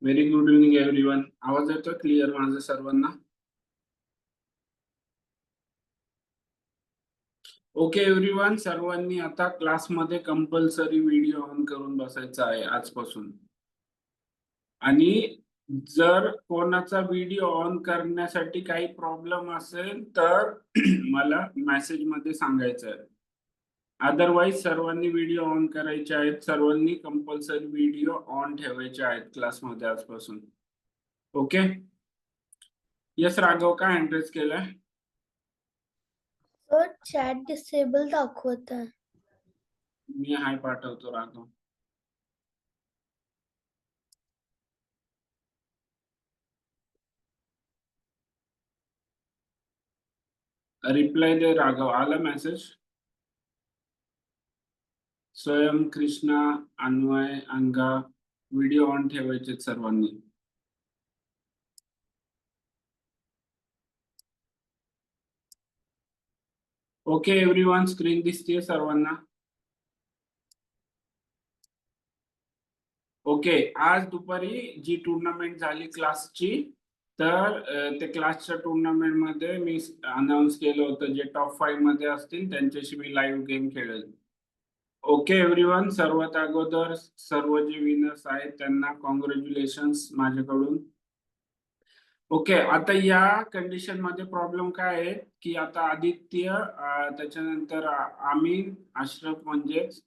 Very good evening everyone. आवाज येतोय clear माझा सर्वांना? ओके एव्हरीवन, सर्वांनी आता क्लासमध्ये कंपल्सरी व्हिडिओ ऑन करून बसायचा आहे आजपासून. आणि जर कोणाचा व्हिडिओ ऑन करण्यासाठी काही प्रॉब्लेम असेल तर मला मेसेज मध्ये सांगायचं आहे. अदरवाईज सर्वांनी व्हिडिओ ऑन करायचे आहेत. सर्वांनी कंपल्सरी व्हिडिओ ऑन ठेवायचे आहेत क्लासमध्ये आजपासून. ओके. यस राघव, काय एड्रेस केलाय? सर चॅट डिसेबल दाखवत आहे. मी हाय पाठवतो राघव. रिप्लाय दे राघव. आला मेसेज? स्वयं, कृष्णा, अन्वय, अंगा व्हिडिओ ऑन ठेवायचे सर्वांनी. ओके एव्हरीवन, स्क्रीन दिसतेय सर्वांना? ओके. आज दुपारी जी टूर्नामेंट झाली क्लासची, तर त्या क्लासच्या टूर्नामेंट मध्ये मी अनाउन्स केलं होतं जे टॉप 5 मध्ये असतील त्यांच्याशी मी लाईव्ह गेम खेळेल. ओके एव्हरीवन, सर्वात अगोदर सर्व जे विनर्स आहेत त्यांना कॉंग्रॅच्युलेशन्स माझ्याकडून. ओके. आता या कंडिशन मध्ये प्रॉब्लेम काय आहे की आता आदित्य, त्याच्यानंतर आमीन, अशरफ म्हणजेच,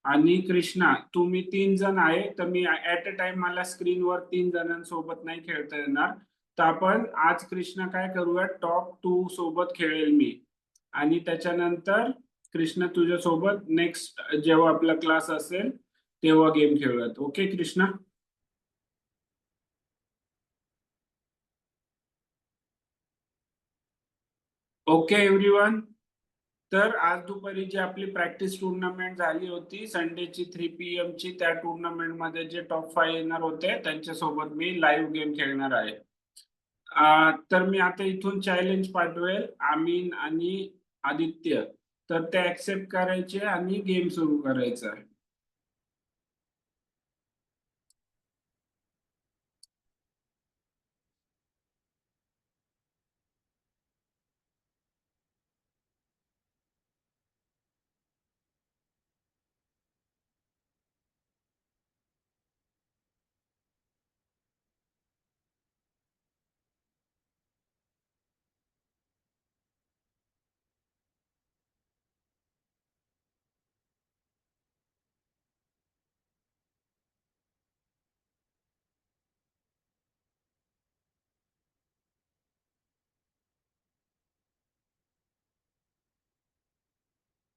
आणि कृष्णा, तुम्ही 3 जण आहे. तर मी ऍट अ टाइम मला स्क्रीनवर 3 जणांसोबत नाही खेळता येणार. तर आपण आज कृष्णा काय करूया, टॉप 2 सोबत खेळेल मी, आणि त्याच्यानंतर कृष्णा तुझ्या सोबत नेक्स्ट जेव्हा आपला क्लास असेल तेव्हा गेम खेळूयात. ओके कृष्णा? ओके एव्हरीवन, तर आज दुपारी जी आपली प्रॅक्टिस टूर्नामेंट झाली होती संडेची 3 PM ची, त्या टूर्नामेंट मध्ये जे टॉप 5 येणार होते त्यांच्यासोबत मी लाईव्ह गेम खेळणार आहे. तर मी आता इथून चॅलेंज पाठवेल आमीन आणि आदित्य, तर ते ऍक्सेप्ट करायचे आणि गेम सुरू करायचा आहे.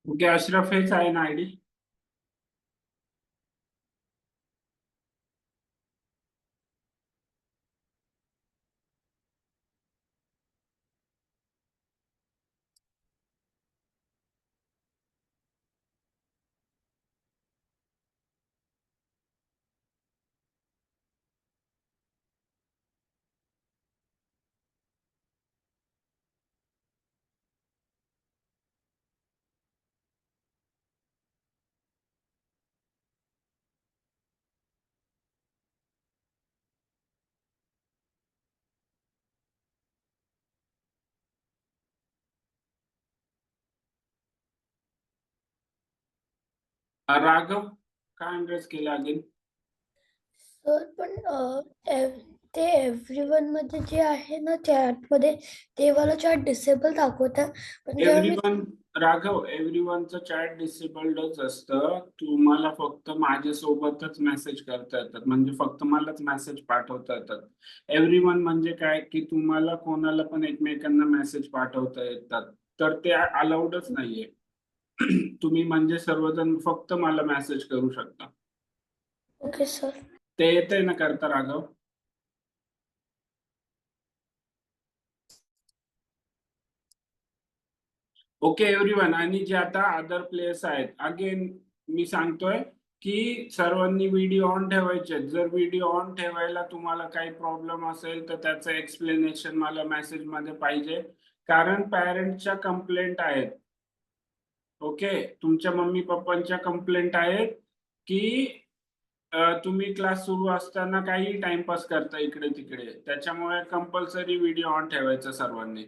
ओके अशरफ, हेच आहे ना आयडी? राघव, काय ऍड्रेस केला अगेन? सर पण ते एव्हरीवन मध्ये जे आहे ना चॅट मध्ये, ते वाला चॅट डिसेबल दाखवत आहे. पण जेव्हा मी एव्हरीवन, राघव, एव्हरीवनचं चॅट डिसेबल्डच असतं. तुम्हाला फक्त माझ्यासोबतच मेसेज करता येतात, म्हणजे फक्त मलाच मेसेज पाठवता येतात. एव्हरीवन म्हणजे काय की तुम्हाला कोणाला पण एकमेकांना मेसेज पाठवता येतात, तर ते अलाउडच नाहीये. तुम्ही म्हणजे सर्वजण फक्त मला मेसेज करू शकता. Okay sir. ते येतंय ना करता राघव? ओके एव्हरीवन, आणि जे आता अदर प्लेयर्स आहेत, अगेन मी सांगतोय की सर्वांनी व्हिडिओ ऑन ठेवायचे. जर व्हिडिओ ऑन ठेवायला तुम्हाला काही प्रॉब्लेम असेल तर त्याचं एक्सप्लेनेशन मला मेसेज मध्ये पाहिजे, कारण पॅरेंटच्या कंप्लेंट आहेत. ओके, तुमच्या मम्मी पप्पांच्या कंप्लेंट आहेत की तुम्ही क्लास सुरू असताना काही टाइमपास करता इकडे तिकडे, त्याच्यामुळे कंपल्सरी व्हिडिओ ऑन ठेवायचा सर्वांनी.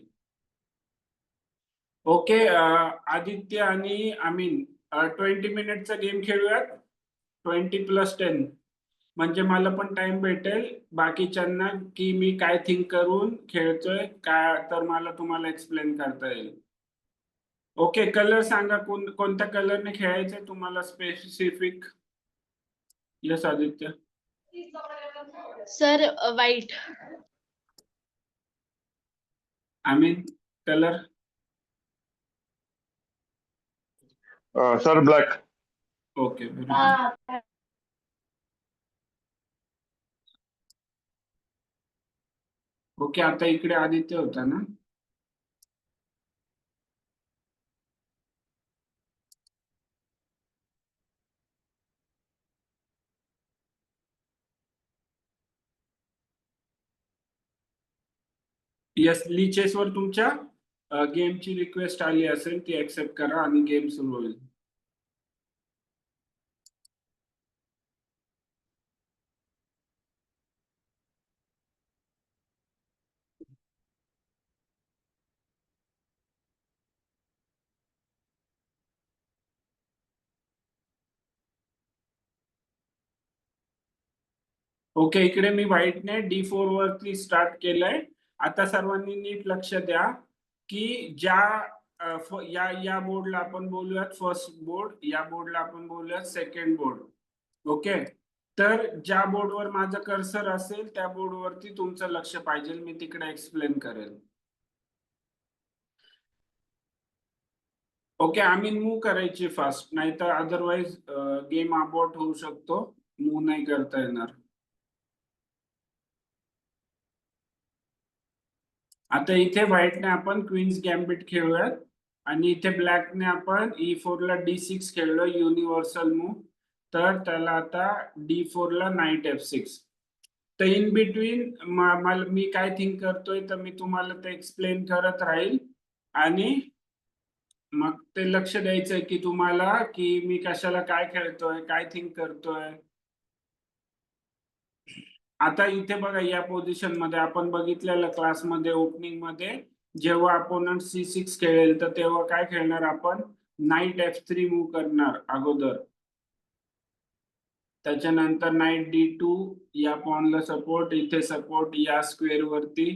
ओके, आदित्य आणि अमीन 20 मिनिटचा गेम खेळूयात. 20+10 म्हणजे मला पण टाइम भेटेल बाकीच्यांना की मी काय थिंक करून खेळतोय काय, तर मला तुम्हाला एक्सप्लेन करता येईल. ओके, कलर सांगा कोणत्या कलरने खेळायचंय तुम्हाला specific. Yes Aditya. Sir white. Amin colour. Sir black. Okay, बरोबर. ओके, आता इकडे आदित्य होता ना. यस, लीचेस वर तुमच्या गेमची रिक्वेस्ट आली असेल ती ऍक्सेप्ट करा आणि गेम सुरू होईल. ओके, इकडे मी व्हाईटने D4 वरती स्टार्ट केलंय. आता सर्वांनी नीट लक्ष द्या की या बोर्डला आपण बोलूयात फर्स्ट बोर्ड, या बोर्डला आपण बोलूयात सेकंड बोर्ड. ओके, तर ज्या बोर्डवर माझं कर्सर असेल त्या बोर्डवरती तुमचं लक्ष पाहिजे, मी तिकडे एक्सप्लेन करेल. ओके, आम्ही मूव्ह करायची फास्ट, नाहीतर अदरवाइज गेम अबॉर्ट होऊ शकतो, मूव्ह नाही करता येणार. आता इथे व्हाईटने आपण क्वीन्स गॅम्बिट खेळूयात आणि इथे ब्लॅकने आपण E4 ला D6 खेळलो, युनिव्हर्सल मूव्ह. तर त्याला आता D4 ला नाईट F6. तर इन बिटवीन मी काय थिंक करतोय तर मी तुम्हाला ते एक्सप्लेन करत राहील आणि मग ते लक्ष द्यायचंय की तुम्हाला की मी कशाला काय खेळतोय, काय थिंक करतोय. आता इथे बघा, या पोझिशन मध्ये आपण बघितलेलं क्लासमध्ये ओपनिंग मध्ये जेव्हा अपोनंट C6 खेळेल तर तेव्हा काय खेळणार आपण, नाईट F3 मूव्ह करणार अगोदर. त्याच्यानंतर नाईट D2, या पॉनला सपोर्ट, इथे सपोर्ट या स्क्वेअर वरती.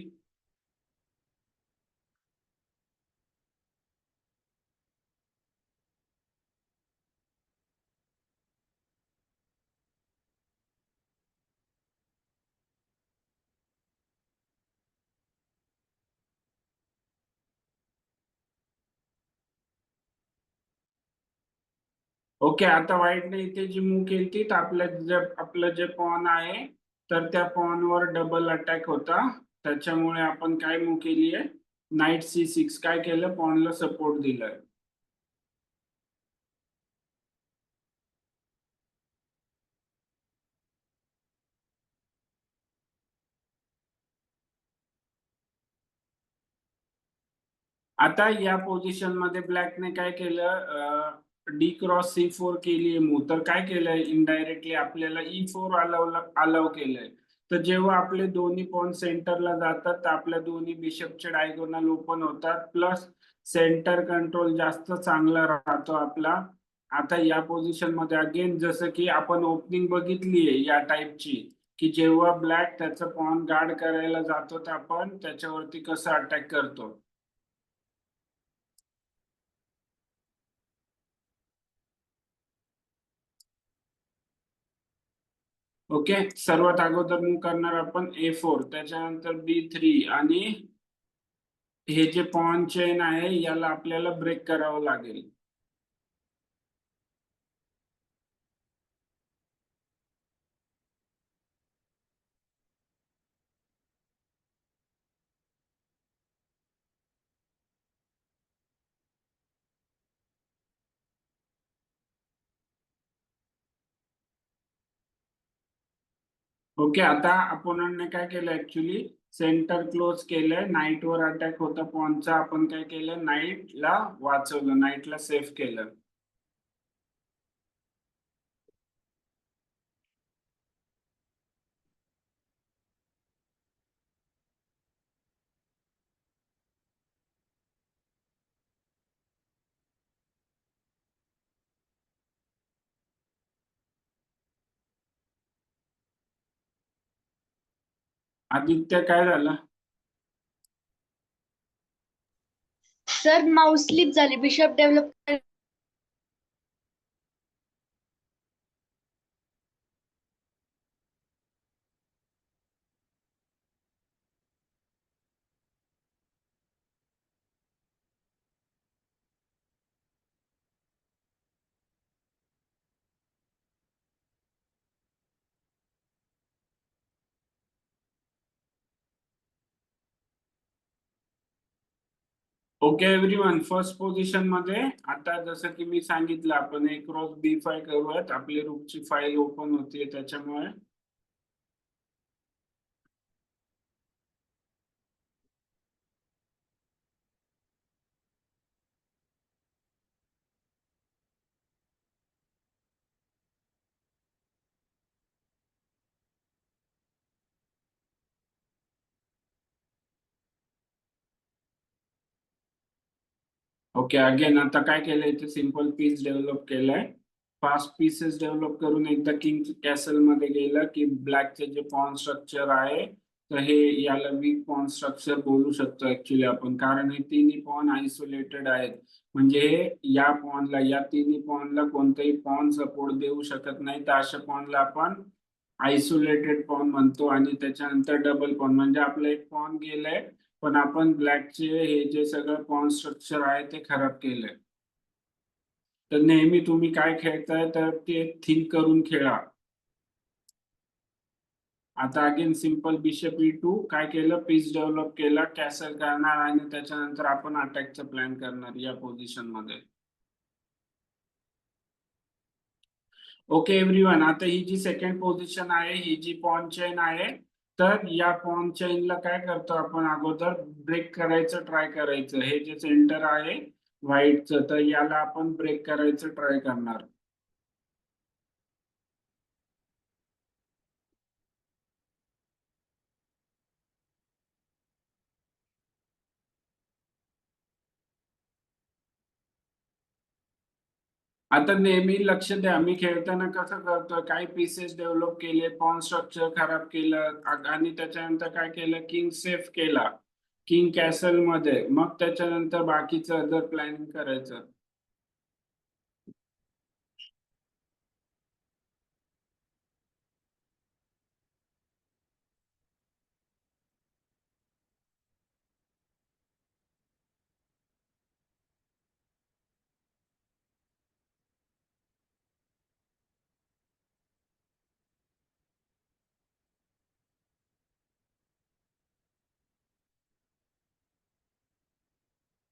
ओके, आता व्हाईटने इथे जी मूव्ह केली तर आपलं जे पॉन आहे तर त्या पॉनवर डबल अटॅक होता, त्याच्यामुळे आपण काय मूव्ह केली आहे, नाईट C6 काय केलं, पॉनला सपोर्ट दिलाय. आता या पोझिशन मध्ये ब्लॅकने काय केलं, D क्रॉस C4 केली मूव्ह, तर काय केलंय इनडायरेक्टली आपल्याला E4 अलाव केलंय. तर जेव्हा आपले दोन्ही पॉईंट सेंटरला जातात तर आपल्या दोन्ही बिशपचे डायगोनल ओपन होतात, प्लस सेंटर कंट्रोल जास्त चांगला राहतो आपला. आता या पोझिशन मध्ये अगेन जसं की आपण ओपनिंग बघितलीये या टाईपची की जेव्हा ब्लॅक त्याचं पॉन गार्ड करायला जातो तर आपण त्याच्यावरती कसं अटॅक करतो. ओके, सर्वात अगोदर मूव्ह करणार आपण A4, त्याच्यानंतर B3 आणि हे जे पॉन चेन आहे याला आपल्याला ब्रेक करावं लागेल. ओके, आता अपोनंटने काय केलं, ऍक्च्युली सेंटर क्लोज केलंय, नाईट वर अटॅक होता पॉनचा, आपण काय केलं, नाईटला वाचवलं, नाईटला सेफ केलं. आदित्य काय झालं? सर माऊस स्लिप झाली bishop develop. Okay everyone, first position मध्ये आता जसं की मी सांगितलं आपण A क्रॉस B5 करूयात. आपली रूटची फाईल ओपन होतीये त्याच्यामुळे. ओके अगेन आता काय केलंय इथे सिंपल पीस डेव्हलप केलाय. फास्ट पीसेस डेव्हलप करून एकदा किंग कॅसल मध्ये गेलं की ब्लॅकचे जे पॉन स्ट्रक्चर आहे तर हे याला वीक पॉन स्ट्रक्चर बोलू शकतो ऍक्च्युली आपण, कारण हे तिन्ही पॉन आयसोलेटेड आहेत. म्हणजे या पॉनला या तिन्ही पॉनला कोणताही पॉन सपोर्ट देऊ शकत नाही, तर अशा पॉनला आपण आयसोलेटेड पॉन म्हणतो. आणि त्याच्यानंतर डबल पॉन म्हणजे आपलं एक पॉन गेलंय पण आपण ब्लॅकचे हे जे सगळं पॉन स्ट्रक्चर आहे ते खराब केलंय. तर नेहमी तुम्ही काय खेळताय तर ते थिंक करून खेळा. आता अगेन सिंपल बिशप E2 काय केलं, पीस डेव्हलप केला, कॅसल करणार आणि त्याच्यानंतर आपण अटॅकचा प्लॅन करणार या पोझिशन मध्ये. ओके एव्हरीवन, आता ही जी सेकंड पोझिशन आहे ही जी पॉन चेन आहे तर या पॉन चेनला काय करतो आपण अगोदर ब्रेक करायचं ट्राय करायचं. हे जे सेंटर आहे व्हाईटचं तर याला आपण ब्रेक करायचं ट्राय करणार. आता नेहमी लक्ष द्या, मी खेळताना कसं करतोय, काही पीसेस डेव्हलप केले, पॉन स्ट्रक्चर खराब केलं आणि त्याच्यानंतर काय केलं, किंग सेफ केला किंग कॅसल मध्ये, मग त्याच्यानंतर बाकीचं अदर प्लॅनिंग करायचं.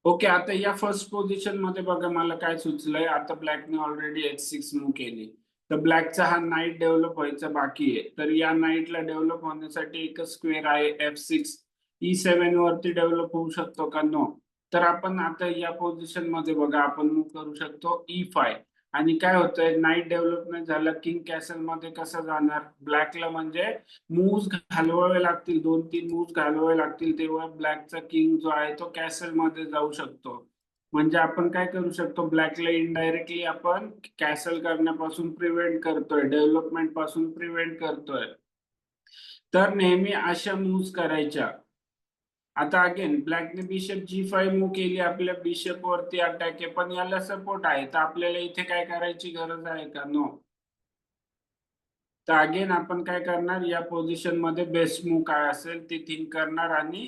ओके आता या फर्स्ट पोझिशन मध्ये बघा मला काय सुचलंय. आता ब्लॅकने ऑलरेडी H6 मूव्ह केली तर ब्लॅकचा हा नाईट डेव्हलप व्हायचा बाकी आहे. तर या नाईटला डेव्हलप होण्यासाठी एकच स्क्वेअर आहे F6. E7 वरती डेव्हलप होऊ शकतो का? नो. तर आपण आता या पोझिशन मध्ये बघा आपण मूव्ह करू शकतो E5. आणि काय होतंय, नाईट डेव्हलपमेंट झालं, किंग कॅसल मध्ये कसं जाणार ब्लॅकला, म्हणजे मूव्ह घालवावे लागतील, 2-3 मूव्ह घालवावे लागतील तेव्हा ब्लॅकचा किंग जो आहे तो कॅसल मध्ये जाऊ शकतो. म्हणजे आपण काय करू शकतो, ब्लॅकला इनडायरेक्टली आपण कॅसल करण्यापासून प्रिव्हेंट करतोय, डेव्हलपमेंट पासून प्रिव्हेंट करतोय. तर नेहमी अशा मूव्ह करायच्या. आता अगेन ब्लॅकने बिशप G5 मूव्ह केली, आपल्या बिशप वरती अटॅक आहे पण याला सपोर्ट आहे, तर आपल्याला इथे काय करायची गरज आहे का? नो. तर अगेन आपण काय करणार, या पोझिशन मध्ये बेस्ट मूव्ह काय असेल ती थिंक करणार आणि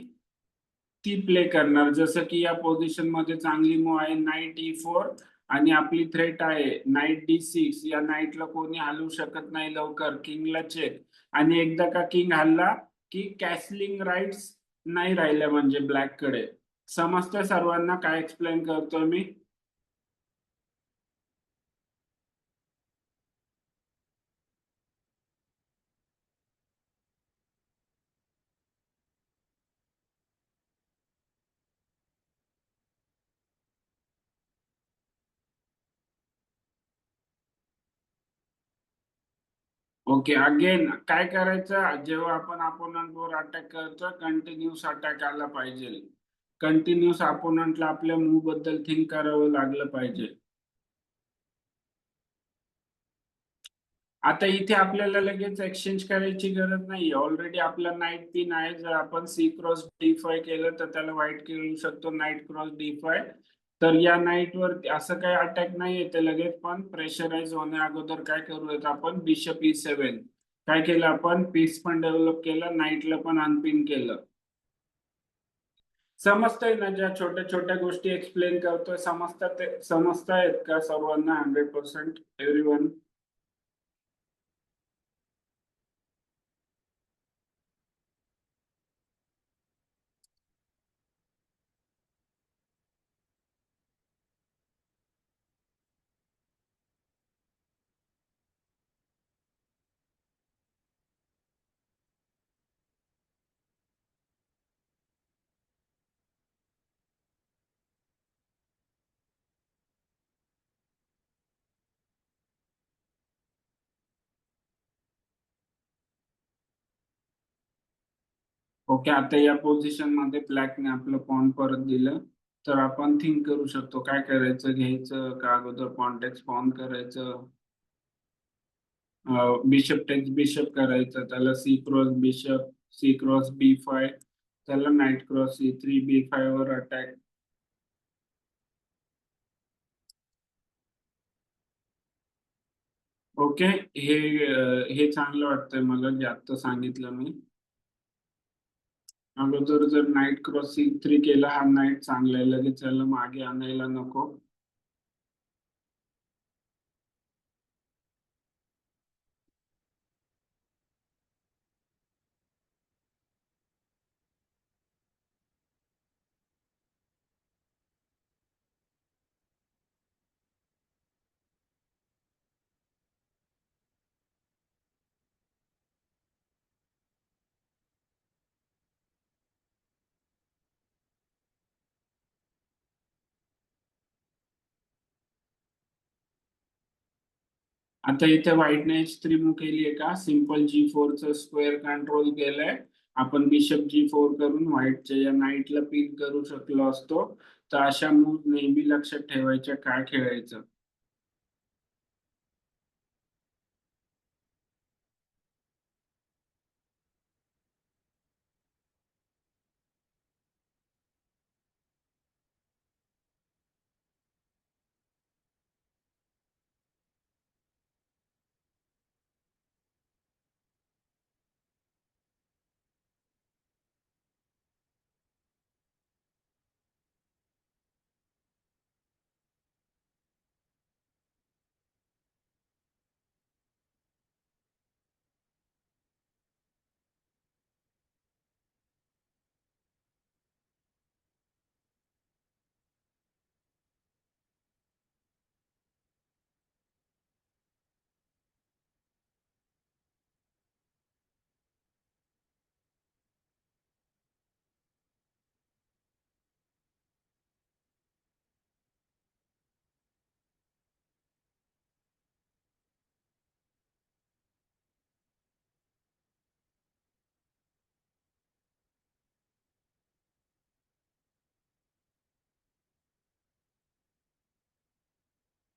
ती प्ले करणार. जसं की या पोझिशन मध्ये चांगली मूव्ह आहे नाईट E4 आणि आपली थ्रेट आहे नाईट D6. या नाईटला कोणी हलवू शकत नाही लवकर, किंगला चेक. आणि एकदा का किंग हल्ला की कॅसलिंग राईट्स नाही राहिल्या म्हणजे ब्लॅक कडे. समजतं सर्वांना काय एक्सप्लेन करतोय मी? ओके अगेन काय करायचं, जेव्हा आपण अपोनंट वर अटॅक करतो कंटिन्यूस अटॅक आला पाहिजे. कंटिन्यूस अपोनंटला आपल्या मूव्ह बद्दल थिंक करावं लागलं पाहिजे. आता इथे आपल्याला लगेच एक्सचेंज करायची गरज नाही, ऑलरेडी आपला नाईट पिन आहे. जर आपण सी क्रॉस D5 केलं तर त्याला व्हाईट खेळू शकतो नाईट क्रॉस D5. तर या नाईट वर असं काही अटॅक नाही येते लगेच, पण प्रेशराईज होण्या अगोदर काय करूयात आपण, बिशप E7 काय केलं आपण, पीस पण डेव्हलप केलं, नाईटला पण अनपिन केलं. समजतंय ना, ज्या छोट्या छोट्या गोष्टी एक्सप्लेन करतोय समजतायत का सर्वांना 100% एव्हरीवन? ओके, आता या पोझिशन मध्ये ब्लॅकने आपलं पॉन परत दिलं. तर आपण थिंक करू शकतो काय करायचं, घ्यायचं का अगोदर पॉन टेक्स पॉन करायचं, बिशप टेक्स बिशप करायचं, त्याला C cross bishop, C cross B5, त्याला नाईट क्रॉस C3, B5 वर अटॅक. ओके, हे चांगलं वाटतंय मला जे आत्ता सांगितलं मी. अगोदर जर नाईट क्रॉस C3 केला, हा नाईट चांगला आहे, लगेच त्याला मागे आणायला नको. आता इथे व्हाईटने H3 मूव्ह केली आहे का, सिंपल G4 च स्क्वेअर कंट्रोल केलंय आपण, बिशप G4 करून व्हाईटच्या या नाईटला पिन करू शकलो असतो. तर अशा मूव्ह नेहमी लक्षात ठेवायच्या काय खेळायचं.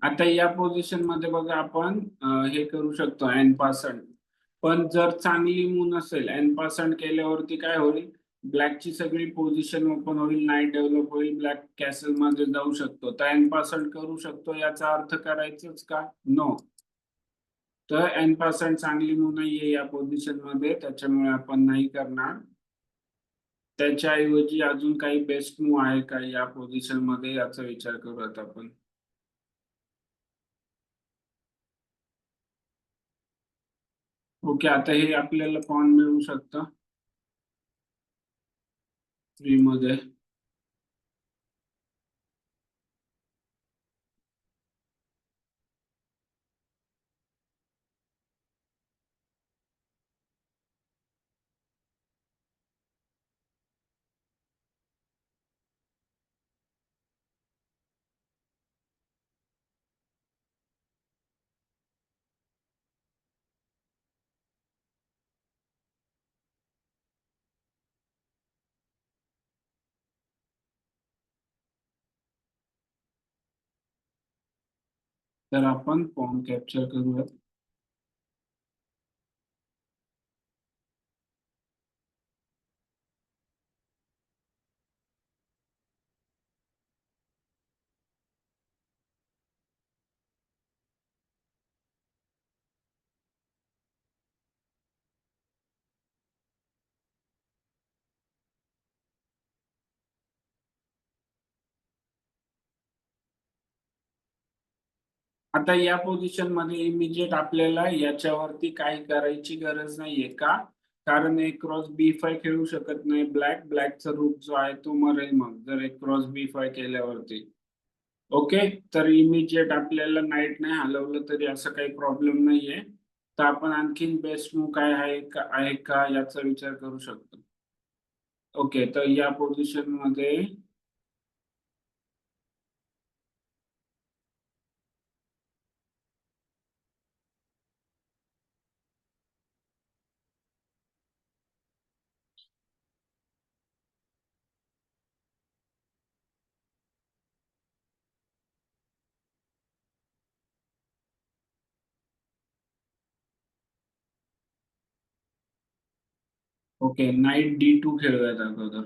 आता या पोझिशन मध्ये बघा आपण हे करू शकतो N%. पण जर चांगली मूव नसेल, N% केल्यावरती काय होईल, ब्लॅकची सगळी पोझिशन ओपन होईल, नाईट डेव्हलप होईल, ब्लॅक कॅसल मध्ये जाऊ शकतो. तर N% करू शकतो याचा अर्थ करायचंच का, नो. तर N% चांगली मूव नाहीये या पोझिशन मध्ये, त्याच्यामुळे आपण नाही करणार. त्याच्याऐवजी अजून काही बेस्ट मूव आहे का या पोझिशन मध्ये याचा विचार करूयात आपण. ओके, आता हे आपल्याला पॉन मिळू शकतं फ्री मध्ये. तर आपण पॉन कॅप्चर करूयात. आता या पोझिशन मध्ये इमिजिएट आपल्याला याच्यावरती काही करायची गरज नाहीये का, कारण एक क्रॉस B5 खेळू शकत नाही ब्लॅकचा रूट जो आहे तो मरेल मग जर एक क्रॉस B5 केल्यावरती. ओके, तर इमिजिएट आपल्याला नाईट नाही हलवलं तरी असं काही प्रॉब्लेम नाहीये. तर आपण आणखीन बेस्ट मूव काय आहे का याचा विचार करू शकतो. ओके, तर या पोझिशन मध्ये ओके, नाईट D2 खेळूयात अगोदर.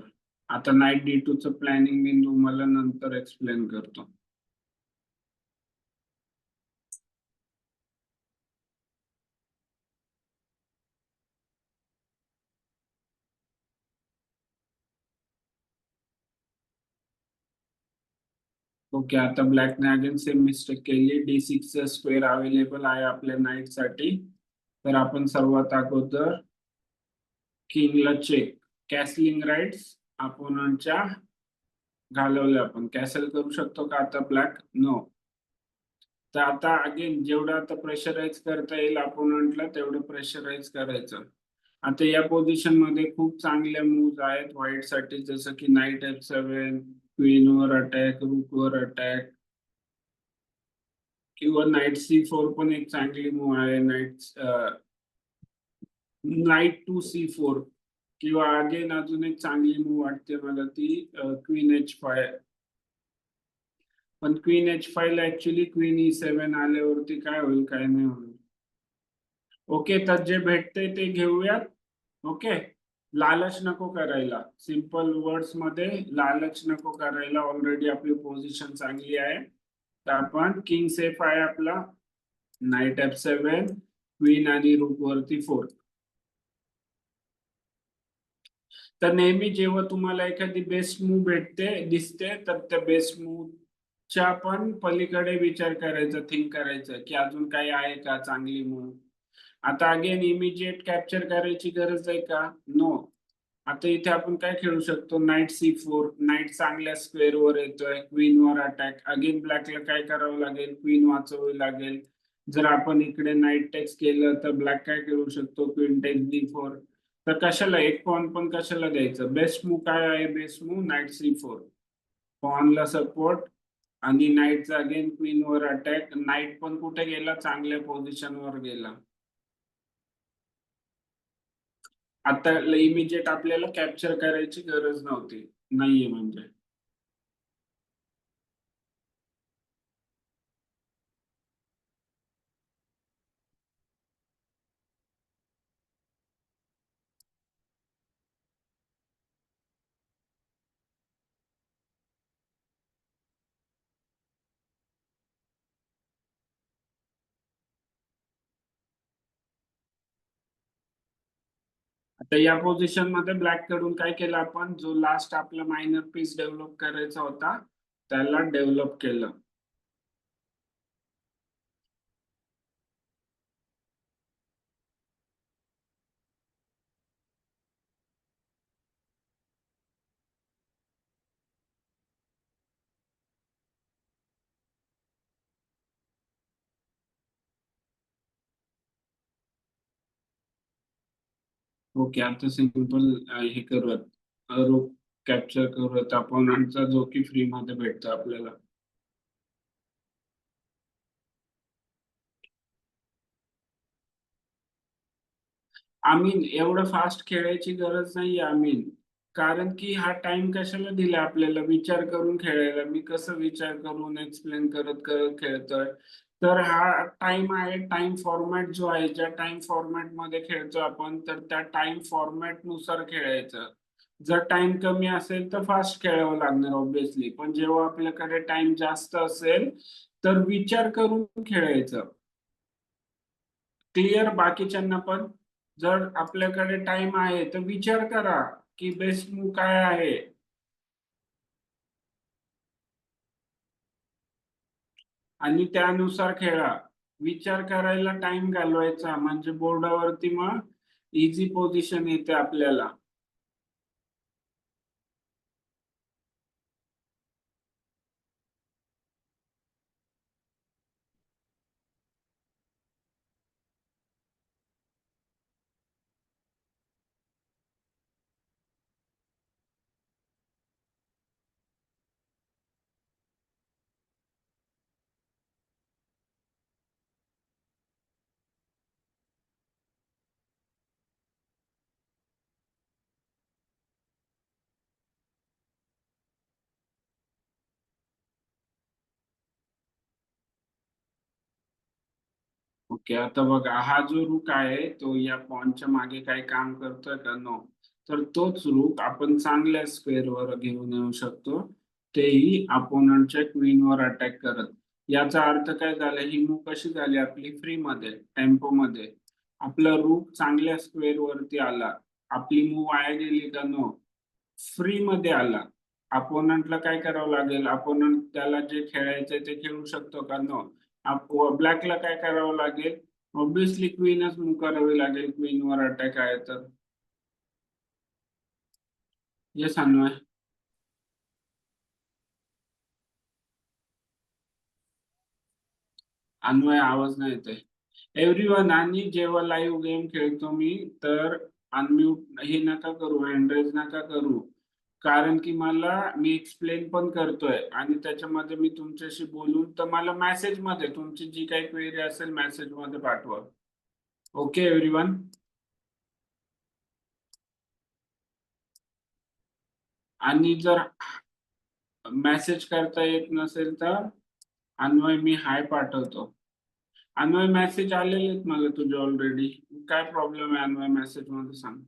आता नाईट D2 चं प्लॅनिंग मी तुम्हाला नंतर एक्सप्लेन करतो. ओके, आता ब्लॅकने अगेन सेम मिस्टेक केली. D6 चा स्क्वेअर अवेलेबल आहे आपल्या नाईट साठी. तर आपण सर्वात अगोदर किंगला चेक कॅसलिंग राईट्स अपोनंटच्या घालवले. आपण कॅसल करू शकतो का आता ब्लॅक? नो. तर आता अगेन जेवढं आता प्रेशराईज करता येईल अपोनंटला तेवढं प्रेशराईज करायचं. आता या पोझिशन मध्ये खूप चांगल्या मूव्ज आहेत व्हाईट साठी, जसं की नाईट F7, क्वीनवर अटॅक, रूकवर अटॅक, किंवा नाईट C4 पण एक चांगली मूव्ह आहे. नाईट टू C4, किंवा अगेन अजून एक चांगली मूव्ह वाटते मला ती क्वीन H5. पण क्वीन H5 ला ऍक्च्युली क्वीन E7 आल्यावरती काय होईल काय नाही होईल. ओके, तर जे भेटते ते घेऊयात. ओके, लालच नको करायला. सिंपल वर्ड्स मध्ये लालच नको करायला. ऑलरेडी आपली पोझिशन चांगली आहे. तर आपण किंग सेफ आहे आपला. नाईट F7, क्वीन आणि रूक वरती 4. तर नेहमी जेव्हा तुम्हाला एखादी बेस्ट मूव दिसते तर त्या बेस्ट मूव च्या पण पलीकडे विचार करायचा, थिंक करायचं की अजून काही आहे का चांगली मूव. आता अगेन इमिजिएट कॅप्चर करायची गरज आहे का? नो. आता इथे आपण काय खेळू शकतो? नाईट C4, नाईट चांगल्या स्क्वेअर वर येतोय, क्वीन वर अटॅक. अगेन ब्लॅकला काय करावं लागेल? क्वीन वाचवावी लागेल. जर आपण इकडे नाईट टेक्स केलं तर ब्लॅक काय करू शकतो? Queen takes D4. तर कशाला एक पॉन पण कशाला द्यायचं? बेस्ट मूव काय आहे? बेस्ट मूव नाईट C4, पॉनला सपोर्ट आणि नाईटचा अगेन क्वीन वर अटॅक. नाईट पण कुठे गेला? चांगल्या पोझिशन वर गेला. आता इमिजिएट आपल्याला कॅप्चर करायची गरज नाहीये म्हणजे. आता या पोझिशन मध्ये ब्लॅक कडून काय केलं आपण? जो लास्ट आपला मायनर पीस डेव्हलप करायचा होता त्याला डेव्हलप केलं. ओके, आता सिंपल हे करूयात, रोक कॅप्चर करूयात अपोनंटचा जो की फ्री मध्ये भेटतो आपल्याला. आमीन, एवढं फास्ट खेळायची गरज नाही आमीन. कारण की हा टाइम कशाला दिला आपल्याला? विचार करून खेळायला. मी कसं विचार करून एक्सप्लेन करत करत खेळतोय? तर हा टाइम आहे, टाइम फॉर्मॅट जो आहे, ज्या टाइम फॉर्मॅट मध्ये खेळतो आपण तर त्या टाइम फॉर्मॅट नुसार खेळायचं. जर टाइम कमी असेल तर फास्ट खेळावं लागणार ऑब्विसली, पण जेव्हा आपल्याकडे टाइम जास्त असेल तर विचार करून खेळायचं. क्लिअर बाकीच्यांना पण? जर आपल्याकडे टाइम आहे तर विचार करा की बेस्ट मूव काय आहे. आणि त्यानुसार खेळा. विचार करायला टाइम घालवायचा म्हणजे बोर्डावरती मग इझी पोझिशन येते आपल्याला. ओके, आता बघा हा जो रूक आहे तो या पॉनच्या मागे काही काम करतोय का? नो. तर तोच रूक आपण चांगल्या स्क्वेअर वर घेऊन येऊ शकतो, तेही अपोनंटच्या क्वीन वर अटॅक करत. याचा अर्थ काय झाला, ही मूव कशी झाली आपली? फ्री मध्ये, टेम्पो मध्ये. आपला रूक चांगल्या स्क्वेअर वरती आला, आपली मूव वाया गेली का? नो. फ्री मध्ये आला. अपोनंटला काय करावं लागेल? अपोनंट त्याला जे खेळायचंय ते खेळू शकतो का? नो. ब्लॅकला काय करावं लागेल? ऑब्विसली क्वीनच मूव्ह करावी लागेल, क्वीन वर अटॅक आहे तर. येस अन्वय. अन्वय आवाज नाही येते. एव्हरीवन, आणि जेव्हा लाईव्ह गेम खेळतो मी तर अनम्यूट हे नका करू, हँड रेज नका करू. कारण की मी एक्सप्लेन पण करतोय आणि त्याच्यामध्ये मी तुमच्याशी बोलून तर मला मेसेज मध्ये तुमची जी काही क्वेरी असेल मेसेज मध्ये पाठवा. Okay everyone. आणि जर मेसेज करता येत नसेल तर अन्वय मी हाय पाठवतो. अन्वय मेसेज आलेले आहेत मला तुझे ऑलरेडी. काय प्रॉब्लेम आहे अन्वय? मेसेज मध्ये सांग.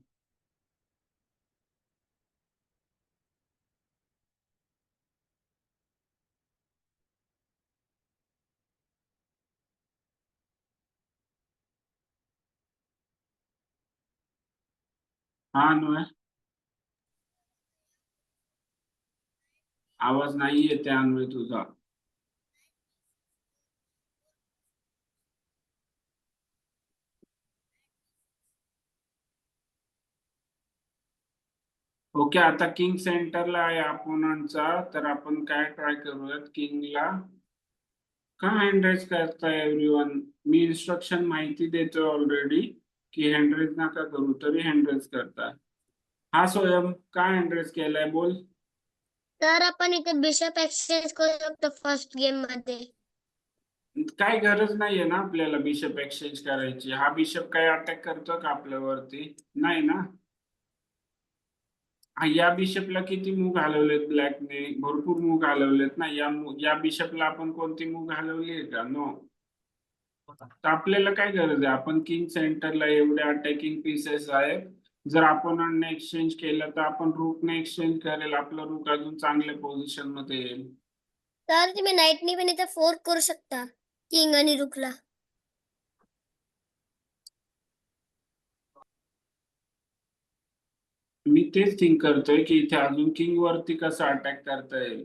हा अन्वय, आवाज नाही येते अन्वय तुझा. ओके, आता किंग सेंटरला आहे अपोनंटचा, तर आपण काय ट्राय करूयात? किंगला का हँड रेज करताय एव्हरीवन? मी इन्स्ट्रक्शन माहिती देतोय ऑलरेडी की हँड रेज नका करू, तरी हँड रेज करताय. हा स्वयं, का हँड रेज केलाय बोल? तर आपण इथे बिशप एक्सचेंज करू शकतो फर्स्ट गेम मध्ये. काय गरज नाहीये ना आपल्याला बिशप एक्सचेंज करायची. हा बिशप काय अटॅक करतो का आपल्यावरती? नाही ना. या बिशपला किती मूव घालवलेत ब्लॅकने? भरपूर मूव घालवलेत ना. या बिशपला आपण कोणती मूव घालवली आहे का? नो. तर आपल्याला काय गरज आहे? आपण किंग सेंटरला एवढे अटॅकिंग पीसेस आहेत, जर आपण एक्सचेंज केलं तर आपण रूकने एक्सचेंज करेल, आपलं रूक अजून चांगल्या पोझिशन मध्ये येईल. तर तुम्ही नाईटनी पण इथे फोर्क करू शकता किंग आणि रुकला. मी तेच थिंक करतोय की इथे अजून किंग वरती कसं अटॅक करता येईल.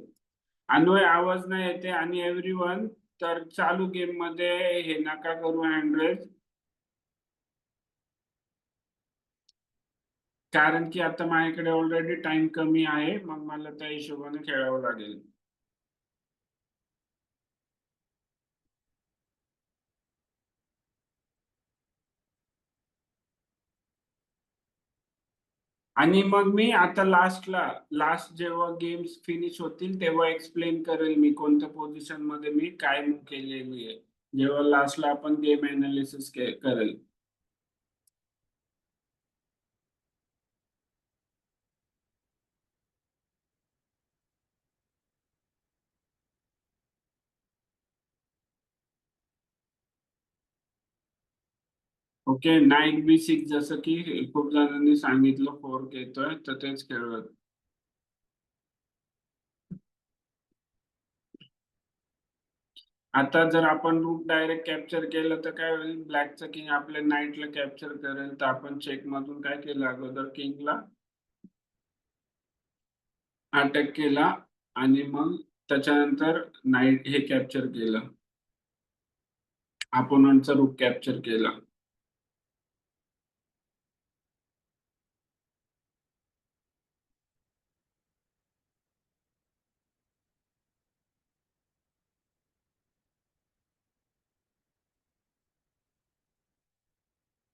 अन्वय आवाज नाही येते. आणि एव्हरीवन, तर चालू गेम मध्ये हे नका करू हँड रेज, कारण की आता माझ्याकडे ऑलरेडी टाइम कमी आहे, मग मला त्या हिशोबाने खेळावं लागेल. आणि मग मी आता लास्ट जेव्हा गेम्स फिनिश होतील तेव्हा एक्सप्लेन करेल मी कोणत्या पोझिशन मध्ये मी काय मूव केलेली आहे, जेव्हा लास्टला आपण गेम अनालिसिस करेल. ओके, नाईट B6 जसं की खूप जणांनी सांगितलं फोर्क येतोय तर तेच खेळूयात. आता जर आपण रूट डायरेक्ट कॅप्चर केलं तर काय होईल? ब्लॅकचं किंग आपल्या नाईटला कॅप्चर करेल, तर आपण चेक मधून काय केलं? अगोदर किंगला अटॅक केला आणि मग त्याच्यानंतर नाईट हे कॅप्चर केलं. अपोनंटचा रूक कॅप्चर केला.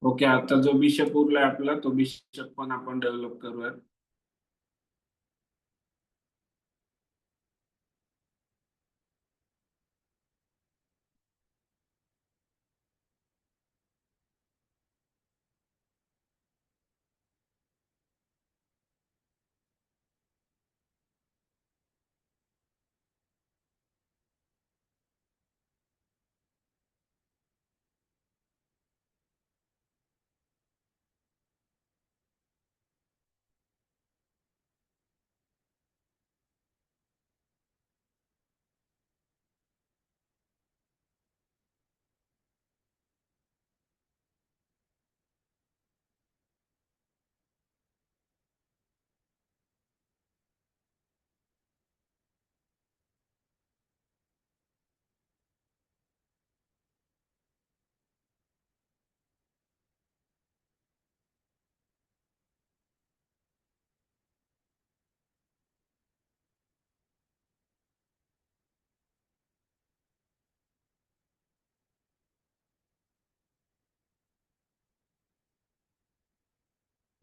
ओके, आता जो बिशप उरलाय आपला तो बिशप पण आपण डेव्हलप करूयात.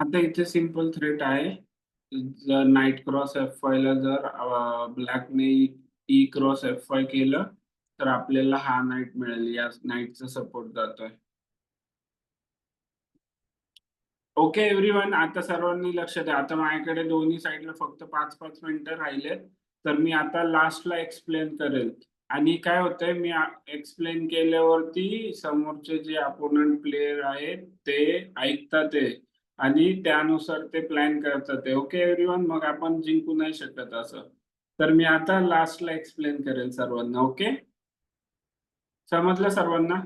आता इथे सिंपल थ्रेट आहे. जर नाईट क्रॉस F5 ला जर ब्लॅकने ई क्रॉस F5 केलं तर आपल्याला हा नाईट मिळेल. या नाईटचा सपोर्ट जातोय. ओके एव्हरीवन, आता सर्वांनी लक्ष द्या. आता माझ्याकडे दोन्ही साईडला फक्त 5-5 मिनिटं राहिलेत. तर मी आता लास्टला एक्सप्लेन करेल. आणि काय होतंय, मी एक्सप्लेन केल्यावरती समोरचे जे अपोनंट प्लेयर आहेत ते ऐकतात ते आणि त्यानुसार ते प्लॅन करतात ते. ओके एव्हरीवन, मग आपण जिंकू नाही शकत असं. तर मी आता लास्टला एक्सप्लेन करेल सर्वांना. ओके, समजलं सर्वांना?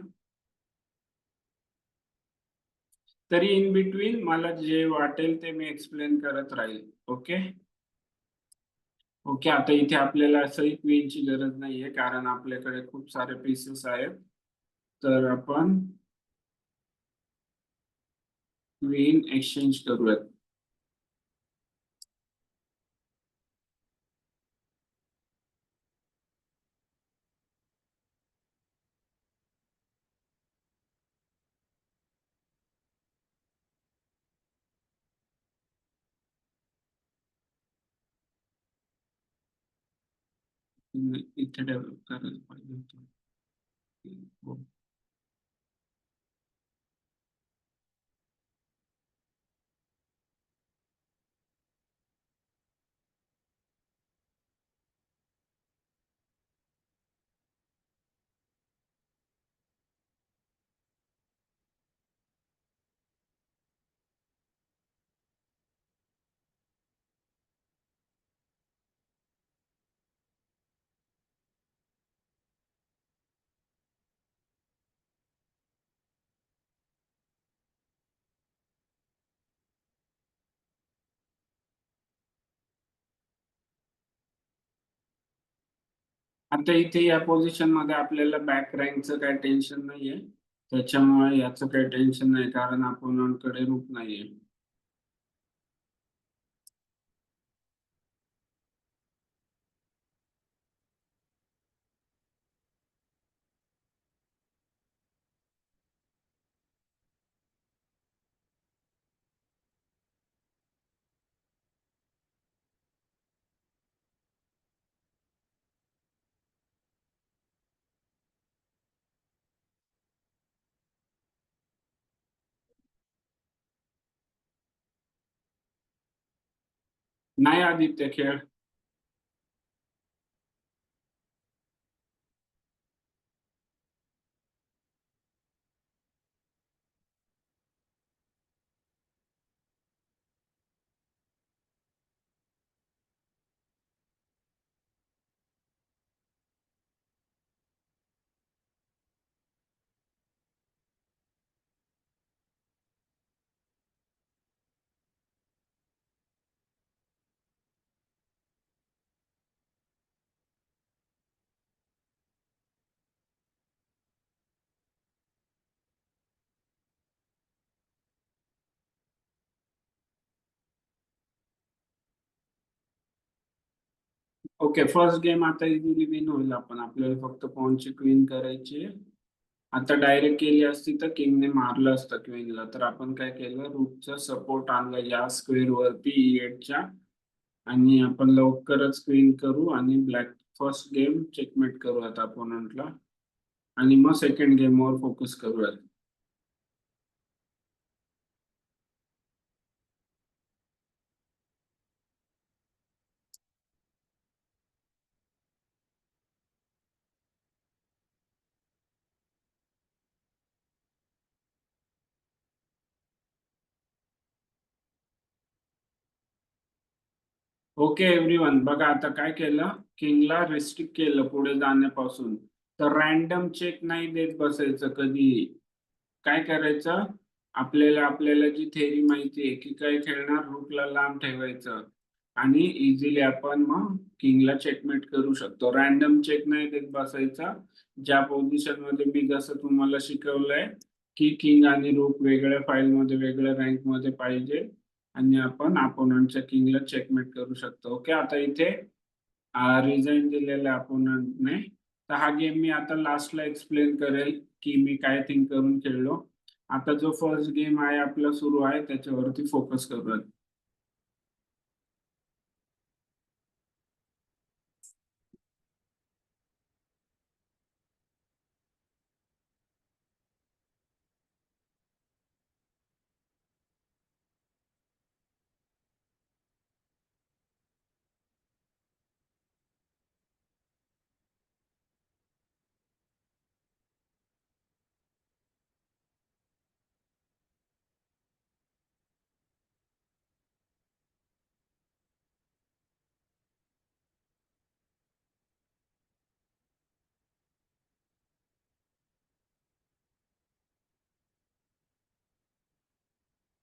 तरी इन बिटवीन मला जे वाटेल ते मी एक्सप्लेन करत राहील. ओके ओके, आता इथे आपल्याला असंही क्वीनची गरज नाहीये कारण आपल्याकडे खूप सारे पीसेस आहेत. तर आपण क्वीन एक्सचेंज करूयात. इथे डेव्हलप करायला पाहिजे होतं. हो. आता इथे या पोझिशन मध्ये आपल्याला बॅक रँकचं काही टेन्शन नाहीये. त्याच्यामुळे याचं काही टेन्शन नाही कारण अपोनंटकडे रूप नाहीये. नाही आदित्य, खेळ. ओके, फर्स्ट गेम आता इझिली विन होईल. आपण आपल्याला फक्त पॉनची क्वीन करायची आहे. आता डायरेक्ट केली असती तर किंगने मारलं असतं क्वीनला. तर आपण काय केलं, रूकचा सपोर्ट आणला या स्क्वेअर वरती E8च्या, आणि आपण लवकरच क्वीन करू आणि ब्लॅक फर्स्ट गेम चेकमेट करूयात अपोनंटला, आणि मग सेकंड गेमवर फोकस करूयात. ओके एव्हरीवन, बघा आता काय केलं, किंगला रिस्ट्रिक्ट केलं पुढे जाण्यापासून. तर रॅन्डम चेक नाही देत बसायचं कधीही. काय करायचं, आपल्याला आपल्याला जी थेरी माहिती आहे की काय खेळणार, रूकला लांब ठेवायचं आणि इझिली आपण मग किंगला चेकमेट करू शकतो. रॅन्डम चेक नाही देत बसायचा. ज्या पोझिशन मध्ये मी जसं तुम्हाला शिकवलंय की किंग आणि रूक वेगळ्या फाईल मध्ये वेगळ्या रँक मध्ये पाहिजे, आणि आपण अपोनंटच्या किंगला चेकमेट करू शकतो. ओके, आता इथे रिझाईन दिलेल्या अपोनंटने. तर हा गेम मी आता लास्टला एक्सप्लेन करेल की मी काय थिंक करून खेळलो. आता जो फर्स्ट गेम आहे आपला सुरू आहे त्याच्यावरती फोकस करूयात.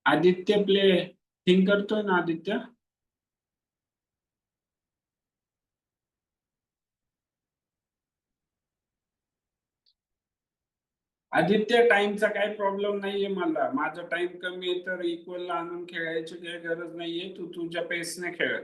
आदित्य प्ले थिंक करतोय ना आदित्य? आदित्य, टाइमचा काही प्रॉब्लेम नाहीये मला. माझा टाइम कमी आहे तर इक्वल आणून खेळायची काही गरज नाहीये. तू तुझ्या पेसने खेळ.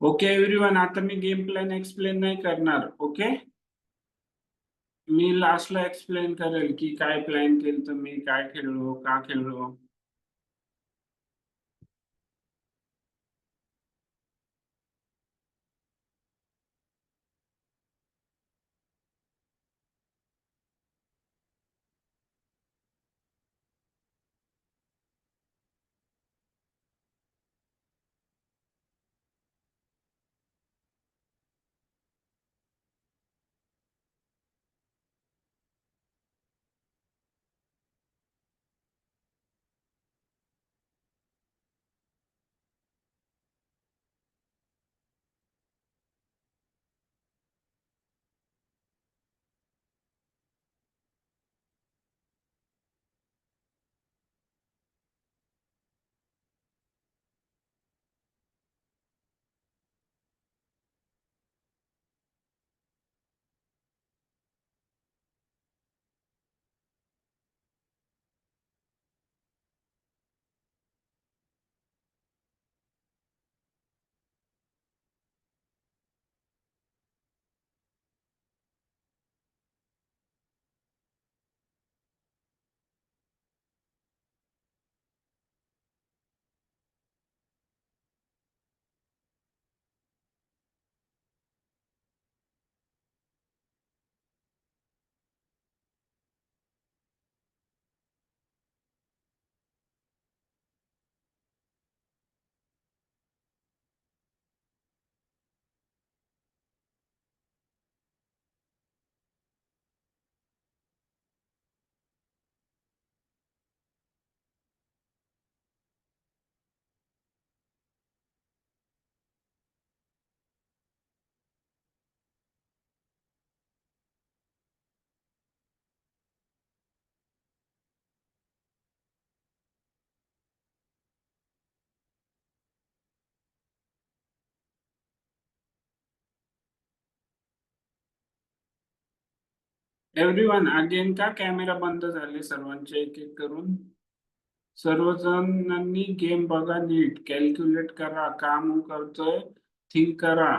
ओके एव्हरीवन, आता मी गेम प्लॅन एक्सप्लेन नाही करणार. ओके, मी लास्टला एक्सप्लेन करेल की काय प्लॅन केलं तर मी काय खेळलो, का खेळलो. एव्हरीवन अगेन का कॅमेरा बंद झाले सर्वांचे एक एक करून? सर्वजणांनी गेम बघा नीट, कॅल्क्युलेट करा, काम करतोय, थिंक करा.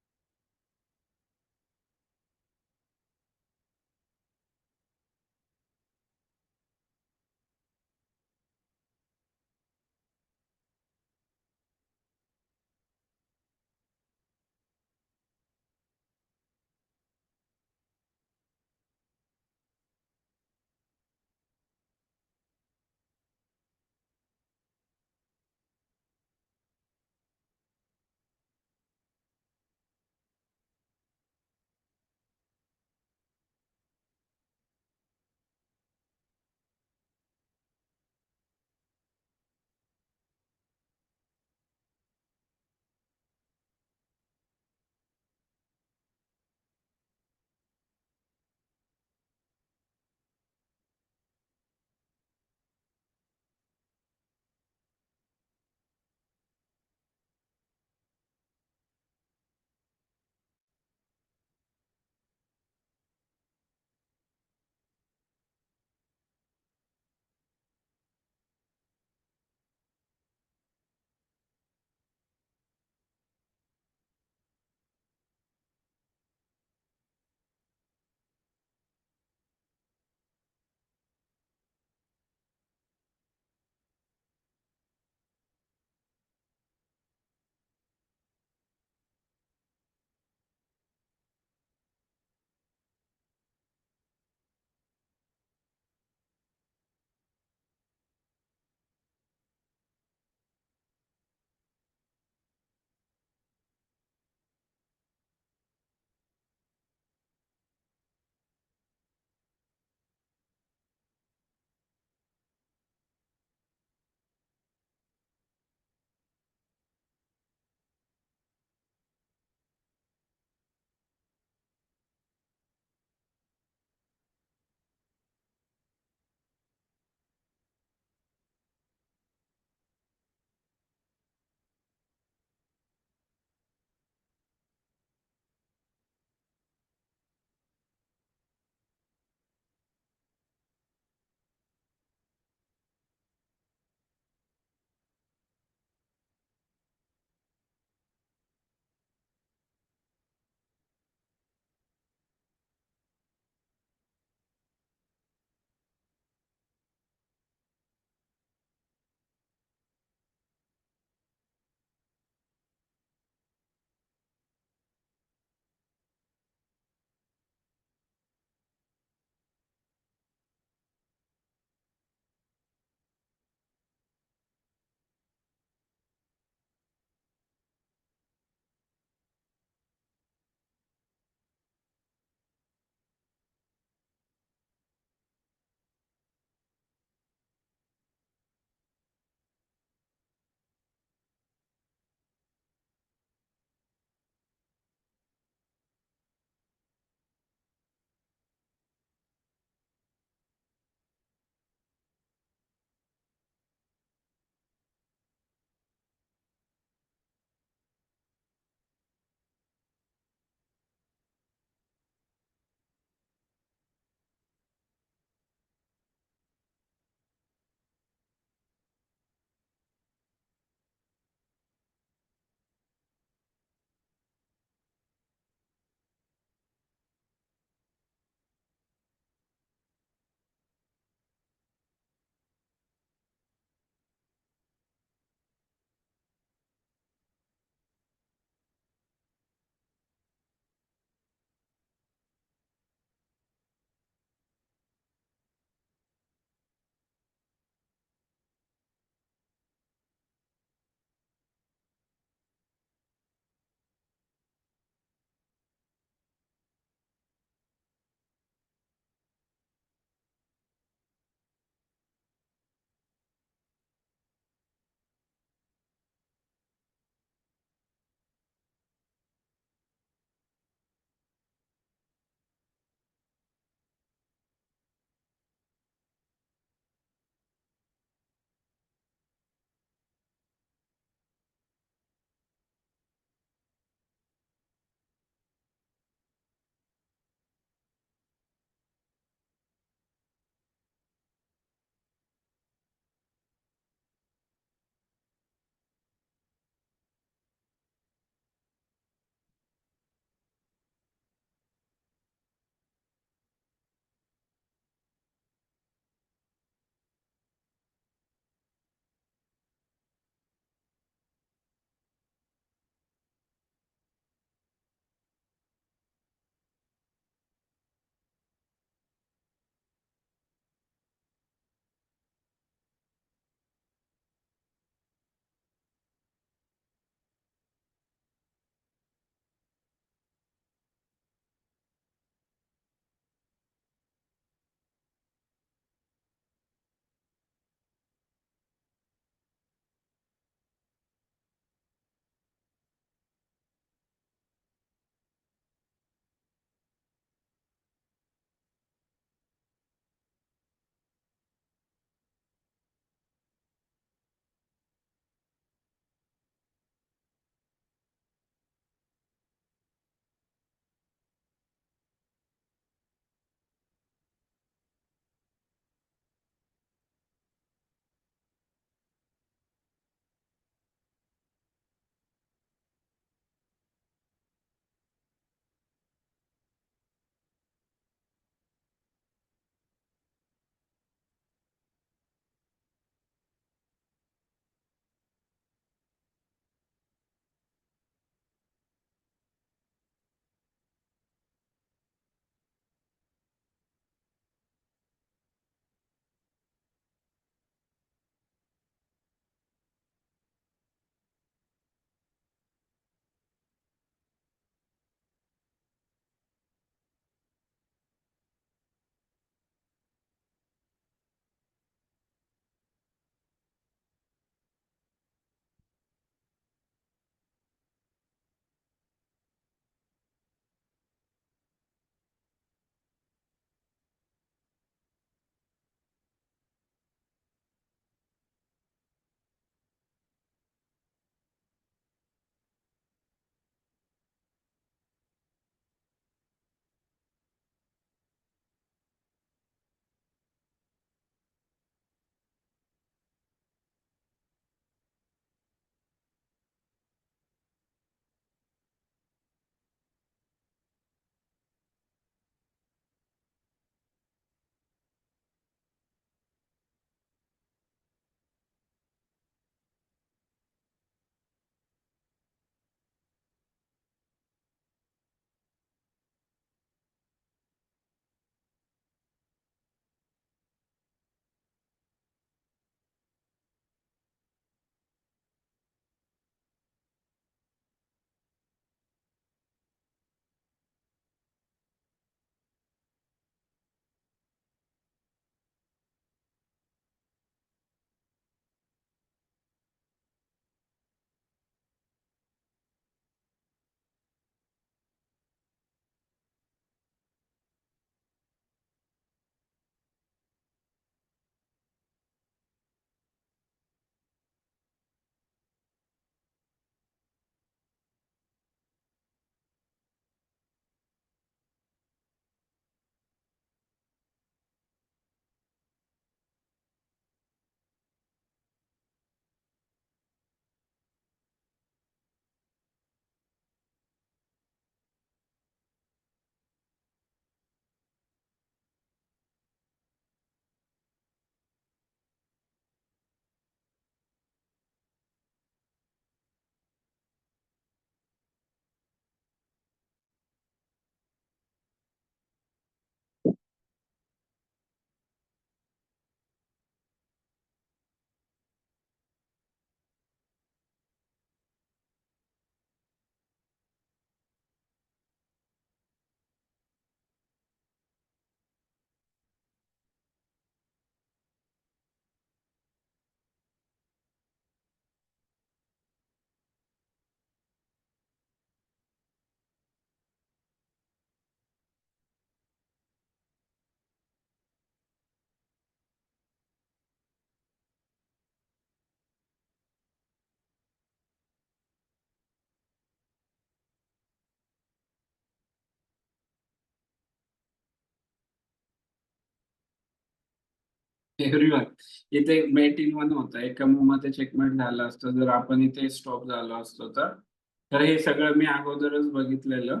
एव्हरीवन, इथे मेट इन वन होता, एका मूव मध्ये चेकमेट झालं असतं जर आपण इथे स्टॉप झालो असतो तर हे सगळं मी अगोदरच बघितलेलं.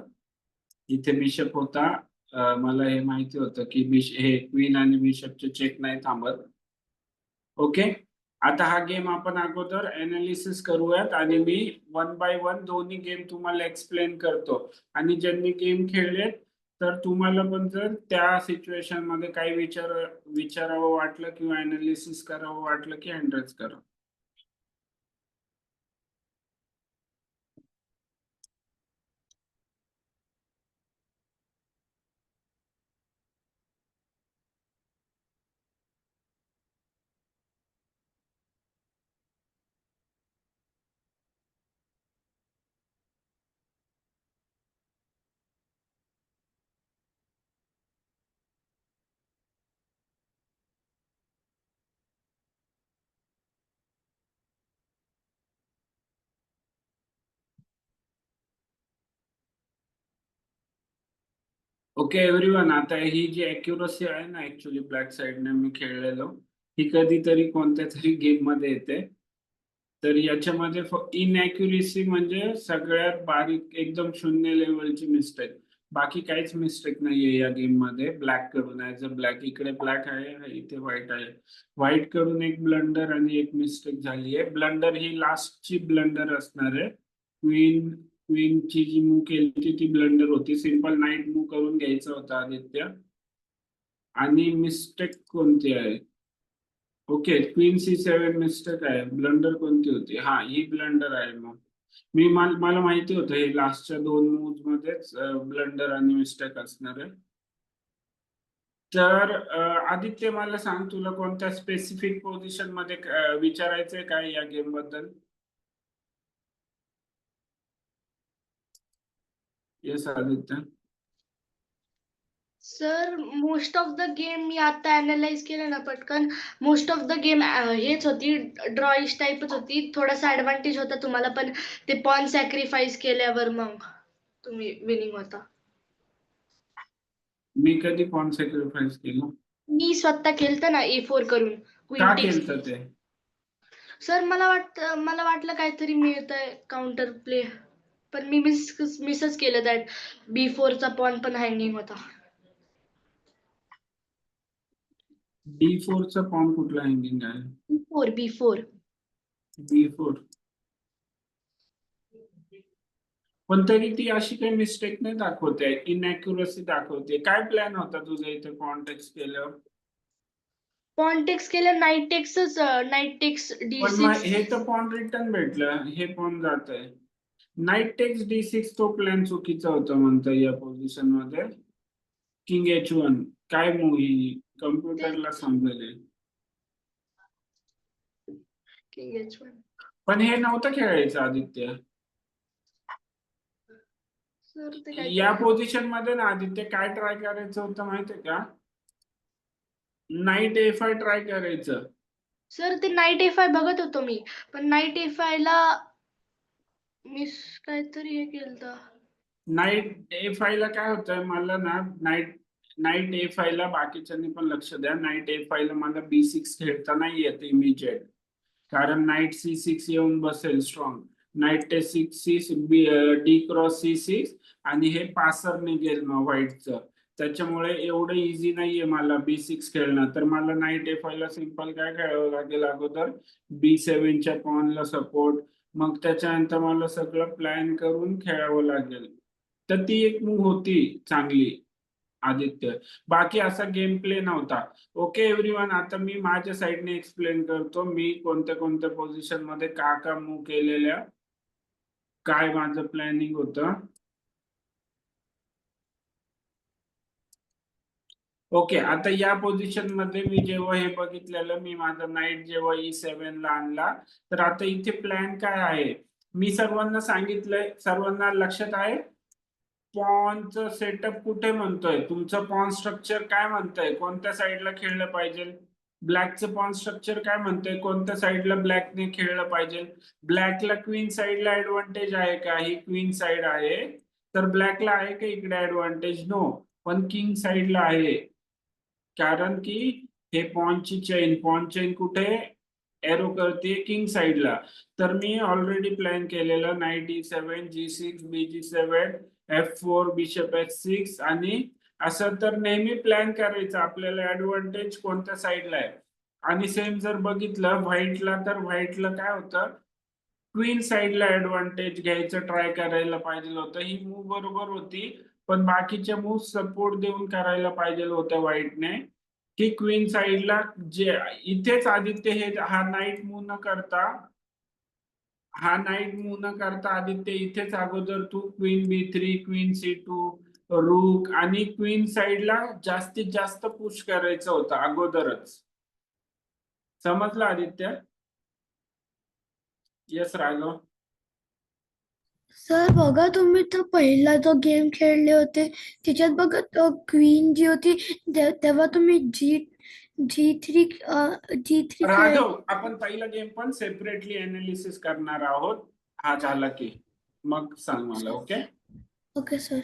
इथे बिशप होता, मला हे माहिती होतं की हे क्वीन आणि बिशपचे चेक नाही थांबत. ओके, आता हा गेम आपण अगोदर अनालिसिस करूयात आणि मी वन बाय वन दोन्ही गेम तुम्हाला एक्सप्लेन करतो. आणि ज्यांनी गेम खेळलेत तर तुम्हाला पण जर त्या सिच्युएशन मध्ये काही विचारावं वाटलं किंवा अनालिसिस करावं वाटलं की हँडल्स करा. ओके एव्हरीवन, आता ही जी अॅक्युरसी आहे ना ऍक्च्युली ब्लॅक साइडने मी खेळलेलो, ही कधीतरी कोणत्या तरी गेम मध्ये येते. तर याच्यामध्ये इनअॅक्युरेसी म्हणजे सगळ्यात बारीक एकदम शून्य लेवलची मिस्टेक, बाकी काहीच मिस्टेक नाहीये या गेम मध्ये. ब्लॅक कडून ऍज अ ब्लॅक, इकडे ब्लॅक आहे इथे व्हाईट आहे, व्हाईट कडून एक ब्लंडर आणि एक मिस्टेक झाली आहे. ब्लंडर ही लास्टची ब्लंडर असणार आहे. क्वीनची जी मूव केली ती ब्लंडर होती, सिंपल नाईट मूव करून घ्यायचा होता आदित्य. आणि मिस्टेक कोणती आहे? ओके, क्वीन C7 मिस्टेक आहे. ब्लंडर कोणती होती? हा, ही ब्लंडर आहे. मग मला माहिती होतं हे लास्टच्या दोन मूव्ह मध्येच ब्लंडर आणि मिस्टेक असणार आहे. तर आदित्य मला सांग, तुला कोणत्या स्पेसिफिक पोझिशन मध्ये विचारायचंय काय या गेम बद्दल? Yes Aditya. Sir most of the game मी आता अनालाइज केलं ना पटकन, मोस्ट ऑफ द गेम हेच होती, ड्रॉइश टाईपच होती. थोडासा ऍडव्हान्टेज होता तुम्हाला, पण ते पॉन सॅक्रिफाईस केल्यावर मग तुम्ही विनिंग होता. मी कधी पॉन सॅक्रिफाईस केलं? मी स्वतः केलतं ना A4 करून का क्वीन टेक्स. केलं ते? सर मला वाटलं काहीतरी मिळतंय काउंटर प्ले, पण मी मिसच केलं. दॅट B4 चा पॉन पण हँगिंग होता. D4 चा पॉन कुठला हँगिंग आहे? B4. B4. पण तरी ती अशी काही मिस्टेक नाही दाखवते, इनअॅक्युरसी दाखवते. काय प्लॅन होता तुझा इथे पॉन टेक्स केल्यावर? पॉन टेक्स केलं, नाईट टेक्सच, नाईट टेक्स पण मग D6. हे तर पॉन रिटर्न भेटलं, हे पॉन जात आहे. नाईट टेक्स D6 तो प्लॅन चुकीचा होता म्हणता या पोझिशन मध्ये. किंग H1 काय मूव्ह ही कम्प्युटरला समजेल. King H1. पण हे नव्हतं खेळायचं आदित्य. सर ते काय या पोझिशन मध्ये ना आदित्य काय ट्राय करायचं होतं माहितीये का? नाईट A5 ट्राय करायचं. सर ते नाईट A5 बघत होतो मी, पण नाईट A5 ला मिस काहीतरी हे केलं. नाईट A5 ला काय होतं, मला ना नाईट A5 ला बाकीच्यांनी पण लक्ष द्या. नाईट A5 ला मला B6 खेळता नाही येत इमिजिएट, कारण नाईट C6 येऊन बसेल strong. Night T6 D cross C6 आणि हे पासर निघेल मग व्हाईटचं. त्याच्यामुळे एवढं इझी नाहीये मला B6 खेळणं. तर मला नाईट A5 ला सिंपल काय खेळावं लागेल, अगोदर B7 च्या पॉनला सपोर्ट, मग त्याच्यानंतर मला सगळं प्लॅन करून खेळावं लागेल. तर ती एक मूव्ह होती चांगली आदित्य, बाकी असा गेम प्ले नव्हता. ओके एव्हरीवन, आता मी माझ्या साईडने एक्सप्लेन करतो मी कोणत्या कोणत्या पोझिशन मध्ये का मूव्ह केलेल्या, काय माझं प्लॅनिंग होतं. ओके, आता या पोझिशन मध्ये मी जेव्हा हे बघितलेलं, मी माझा नाईट जेव्हा E7 ला आणला, तर आता इथे प्लॅन काय आहे मी सर्वांना सांगितलंय. सर्वांना लक्षात आहे पॉनचं सेटअप कुठे म्हणतोय, तुमचं पॉन स्ट्रक्चर काय म्हणतंय, कोणत्या साईडला खेळलं पाहिजे. ब्लॅकचं पॉन स्ट्रक्चर काय म्हणतंय, कोणत्या साईडला ब्लॅकने खेळलं पाहिजे. ब्लॅकला क्वीन साईडला ऍडव्हान्टेज आहे का? ही क्वीन साईड आहे, तर ब्लॅकला आहे का इकडे ऍडव्हान्टेज? नो. पण किंग साईडला आहे, कारण की हे पॉन चेन कुठे एरो करते किंग साइडला. तर मी ऑलरेडी प्लॅन केलेलं night E7 G6 BG7 F4 bishop H6 आणि असं तर नेहमी प्लॅन करायचं आपल्याला ऍडव्हान्टेज कोणत्या साइडला आहे. आणि सेम जर बघितलं व्हाईटला तर व्हाईटला काय होतं क्वीन साइडला ऍडव्हान्टेज घ्यायचं ट्राय करायला पाहिजे होतं. ही मूव बरोबर होती पण बाकीच्या मूव सपोर्ट देऊन करायला पाहिजे होत्या व्हाईटने की क्वीन साइडला जे इथेच आदित्य हे हा नाईट मूव न करता आदित्य इथेच अगोदर तू क्वीन B3 क्वीन C2 रूक आणि क्वीन साइडला जास्तीत जास्त पुश करायचं होतं अगोदरच. समजलं आदित्य? येस राघव. सर बघा तुम्ही तो पहिला जो गेम खेळले होते त्याच्यात बघा क्वीन जी होती तेव्हा तुम्ही G3 खेळ. राघव आपण पहिला गेम पण सेपरेटली अनालिसिस करणार आहोत. हा झाला की मग सांग मला. Okay okay sir.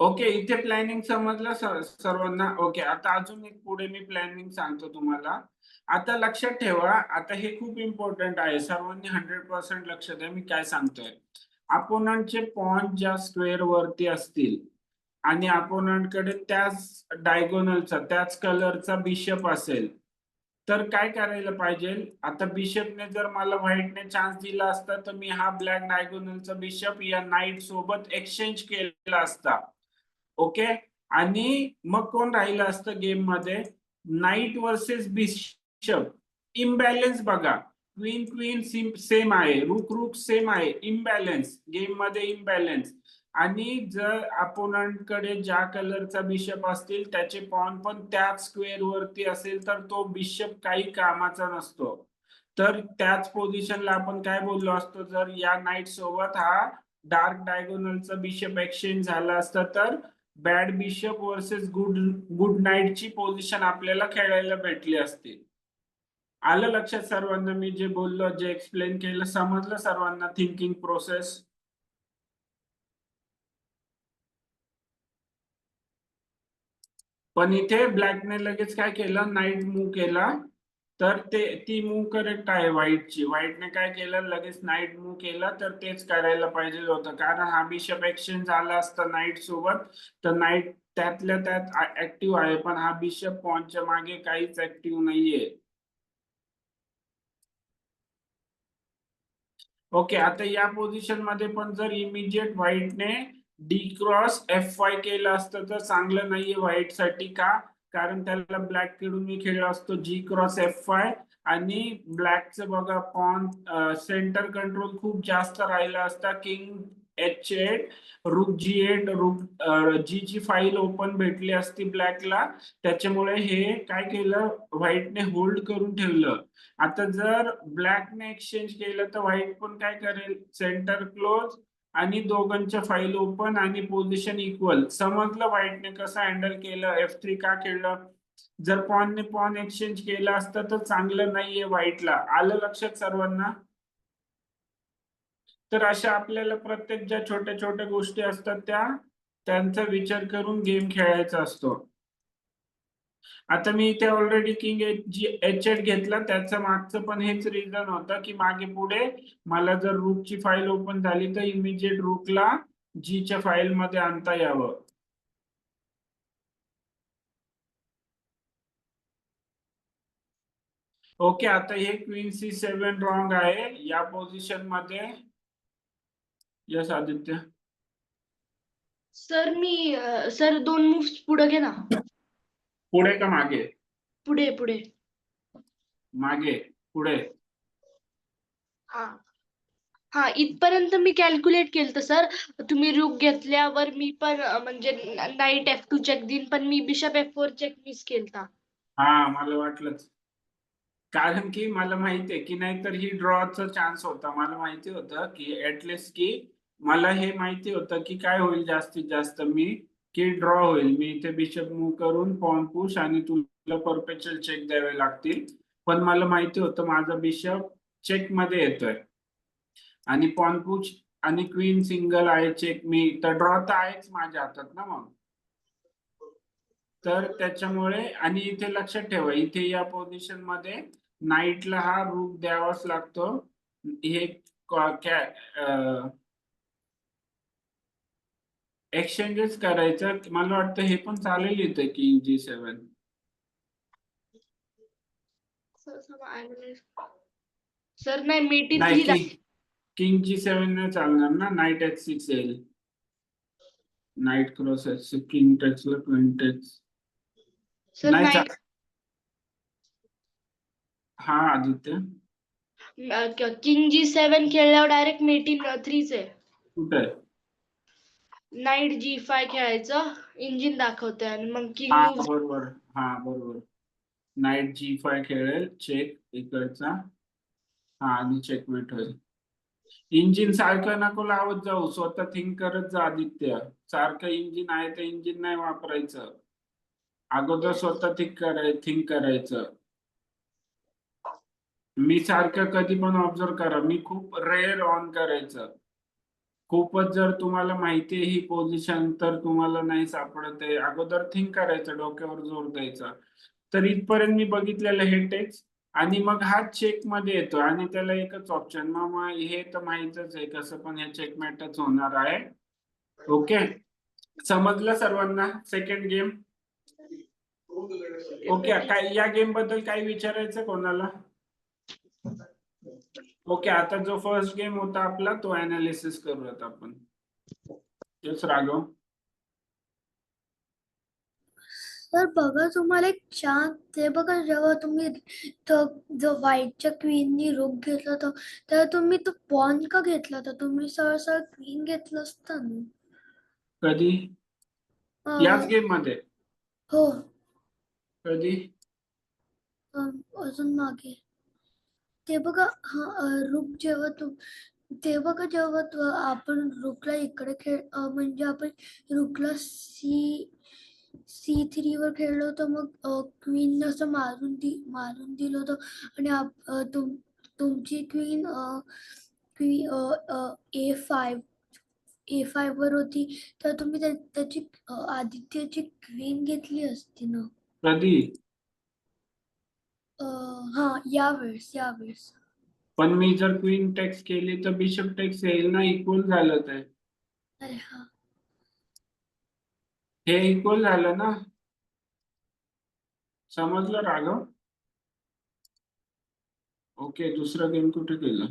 ओके इथे प्लॅनिंग समजलं सर्वांना. ओके आता अजून एक पुढे मी प्लॅनिंग सांगतो तुम्हाला. आता लक्षात ठेवा आता हे खूप इम्पॉर्टंट आहे सर्वांनी 100% लक्ष द्या मी काय सांगतोय. अपोनंटचे पॉन ज्या स्क्वेअर वरती असतील आणि अपोनंटकडे त्याच डायगोनलचा त्याच कलरचा बिशप असेल तर काय करायला पाहिजे. आता बिशपने जर मला व्हाईटने चान्स दिला असता तर मी हा ब्लॅक डायगोनलचा बिशप या नाईट सोबत एक्सचेंज केलेला असता. ओके आणि मग कोण राहिलं असतं गेम मध्ये नाईट वर्सेस बिशप. इम्बॅलन्स बघा क्वीन क्वीन सेम आहे रूक रूक सेम आहे. इम्बॅलन्स गेम मध्ये इम्बॅलन्स. आणि जर अपोनंट कडे ज्या कलरचा बिशप असतील त्याचे पॉन पण त्याच स्क्वेअर वरती असेल तर तो बिशप काही कामाचा नसतो. तर त्याच पोझिशनला आपण काय बोललो असतो जर या नाईट सोबत हा डार्क डायगोनलचा बिशप एक्सचेंज झाला असता तर बॅड बिशप वर्सेस गुड नाईटची पोझिशन आपल्याला खेळायला भेटली असती. आलं लक्षात सर्वांना मी जे बोललो जे एक्सप्लेन केलं समजलं सर्वांना थिंकिंग प्रोसेस. पण इथे ब्लॅकने लगेच काय केलं नाईट मूव केला तर ती मूव करेक्ट आहे व्हाईटची. व्हाईटने काय केलं लगेच नाईट मूव केला तर तेच करायला पाहिजे होतं कारण हा बिशप एक्सचेंज झाला असता नाईट सोबत तर नाईट त्यातल्या त्यात ऍक्टिव्ह आहे पण हा बिशप पॉनच्या मागे काहीच ऍक्टिव्ह नाहीये. ओके आता या पोझिशन मध्ये पण जर इमिजिएट व्हाईटने D क्रॉस F5 केलं असतं तर चांगलं नाहीये व्हाईट साठी. का कारण त्याला ब्लॅक कडून मी खेळलो असतो G क्रॉस F5 आणि ब्लॅकचं बघा पॉन सेंटर कंट्रोल खूप जास्त राहिला असता. किंग H8 रूक G8 रूक G ची फाईल ओपन भेटली असती ब्लॅकला. त्याच्यामुळे हे काय केलं व्हाईटने होल्ड करून ठेवलं. आता जर ब्लॅकने एक्सचेंज केलं तर व्हाईट पण काय करेल सेंटर क्लोज आणि दोघांच्या फाईल ओपन आणि पोझिशन इक्वल. समजलं व्हाईटने कसं हँडल केलं. F3 का केलं. जर पॉनने पॉन एक्सचेंज केलं असतं तर चांगलं नाहीये व्हाईटला. आलं लक्षात सर्वांना. तर अशा आपल्याला प्रत्येक ज्या छोट्या छोट्या गोष्टी असतात त्यांचा विचार करून गेम खेळायचा असतो. आता मी इथे ऑलरेडी किंग H8 घेतला त्याचं मागचं पण हेच रिझन होतं की मागे पुढे मला जर रूकची फाईल ओपन झाली तर इमिजिएट रूकला G च्या फाईल मध्ये आणता यावं. ओके आता हे क्वीन C7 रॉंग आहे या पोझिशन मध्ये. यस आदित्य. सर 2 मूव्स पुढे घे ना. पुढे का मागे. पुढे पुढे. मागे पुढे. हा हा इथपर्यंत मी कॅल्क्युलेट केलं सर. तुम्ही रूक घेतल्यावर मी पण म्हणजे नाईट F2 चेक देईन पण मी बिशप F4 चेक मिस केलता. हा मला वाटलंच कारण की मला माहितीये की नाहीतर ही ड्रॉचा चान्स होता. मला माहिती होतं की ऍटलिस्ट की मला हे माहिती होतं की काय होईल जास्तीत जास्त मी की ड्रॉ होईल. मी इथे बिशप मूव करून पॉन पुश आणि तुला परपेच्युअल चेक द्यावे लागतील. पण मला माहिती होतं माझा बिशप चेक मध्ये येतोय आणि पॉन पुश आणि क्वीन सिंगल आहे चेक. मी तर ड्रॉ तर आहेच माझ्या हातात ना. मग तर त्याच्यामुळे आणि इथे लक्षात ठेवा इथे या पोझिशन मध्ये नाईटला हा रूप द्यावाच लागतो. हे एक्सचेंजेस करायचं मला वाटतं हे पण चालेल इथे किंग G7. सर नाही मेटी नाही 3 किंग G7 नाही चालणार ना. नाईट H6 येईल. नाईट क्रॉस H6 किंग टेक्सला क्वीन टेक्स सर नाही नाईट हा आदित्य किंग G7 खेळल्यावर डायरेक्ट मेटी 3 आहे. कुठे आहे? नाईट G5 खेळायचं इंजिन दाखवतंय आणि मग किंग हा मूव्ह बरोबर. हा बरोबर. नाईट G5 खेळेल चेक इकडचा. हा आणि चेकमेट होईल. इंजिन सारखं नको लावत जाऊ. स्वतः थिंक करत जा आदित्य. सारखं इंजिन आहे ते इंजिन नाही वापरायचं. अगोदर स्वतः थिंक करायचं. मी सारखं कधी पण ऑब्झर्व करा मी खूप रेअर ऑन करायचं. खूपच जर तुम्हाला माहिती आहे ही पोझिशन तर तुम्हाला नाही सापडत आहे अगोदर थिंक करायचं डोक्यावर जोर द्यायचा. तर इथपर्यंत मी बघितलेलं हे टेक्स्ट आणि मग हा चेक मध्ये येतो आणि त्याला एकच ऑप्शन मग हे तर माहितच आहे कसं पण हे चेकमेटच होणार आहे. ओके समजलं सर्वांना. Second game okay. काय या गेम बद्दल काही विचारायचं कोणाला? ओके आता जो फर्स्ट गेम होता आपला तो अनालिसिस करूयात आपण. तेच राघव. तर बघा तुम्हाला एक चान्स ते बघा जेव्हा तुम्ही जो व्हाईटच्या क्वीननी रूप घेतला होता तर तुम्ही तो पॉन का घेतला होता? तुम्ही सरळ क्वीन घेतलं असतं ना. कधी? याच अं, गेम मध्ये? हो कधी? अजून मागे ते बघा रूप जेव्हा ते बघा जेव्हा आपण रूकला इकडे म्हणजे आपण रूकला C3 वर खेळलो होतो मग क्वीन असं मारून दिलं होतं आणि तुमची क्वीन A5 वर होती तर तुम्ही त्याची आदित्यची क्वीन घेतली असती ना. कधी? हा यावेळेस पण मी जर क्वीन टेक्स केली तर बिशप टेक्स येईल ना. इक्वल झालं ते. अरे हा हे इक्वल झालं ना. समजलं राघव? ओके दुसरा गेम कुठे केला?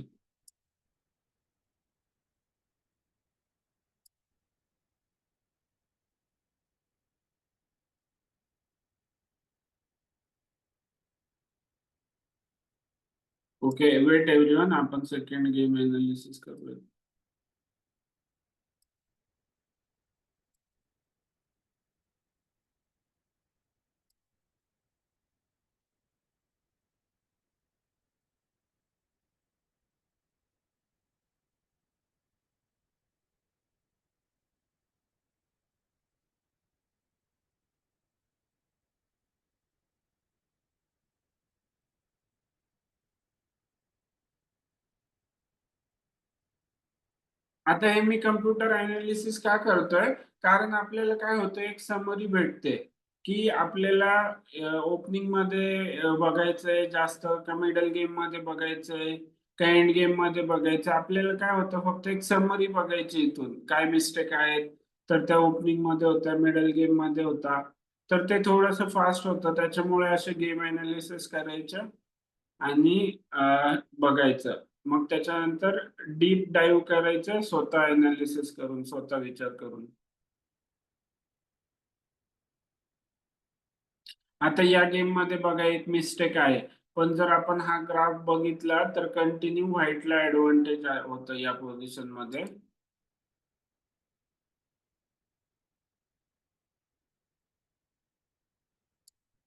ओके वेट एव्हरीवन आपण सेकंड गेम एनालिसिस करूया. आता हे मी कम्प्युटर अनालिसिस का करतोय कारण आपल्याला काय होतं एक समरी भेटते की आपल्याला ओपनिंग मध्ये बघायचंय जास्त का मिडल गेम मध्ये बघायचंय का एंड गेम मध्ये बघायचं. आपल्याला काय होतं फक्त एक समरी बघायची इथून काय मिस्टेक आहेत तर त्या ओपनिंग मध्ये होत्या मिडल गेम मध्ये होता तर ते थोडंसं फास्ट होतं त्याच्यामुळे असे गेम अनालिसिस करायचं आणि बघायचं. मग त्याच्यानंतर डीप डाईव्ह करायचं स्वतः अनालिसिस करून स्वतः विचार करून. आता या गेम मध्ये बघा एक मिस्टेक आहे पण जर आपण हा ग्राफ बघितला तर कंटिन्यू व्हाईटला ऍडव्हान्टेज होतं या पोझिशन मध्ये.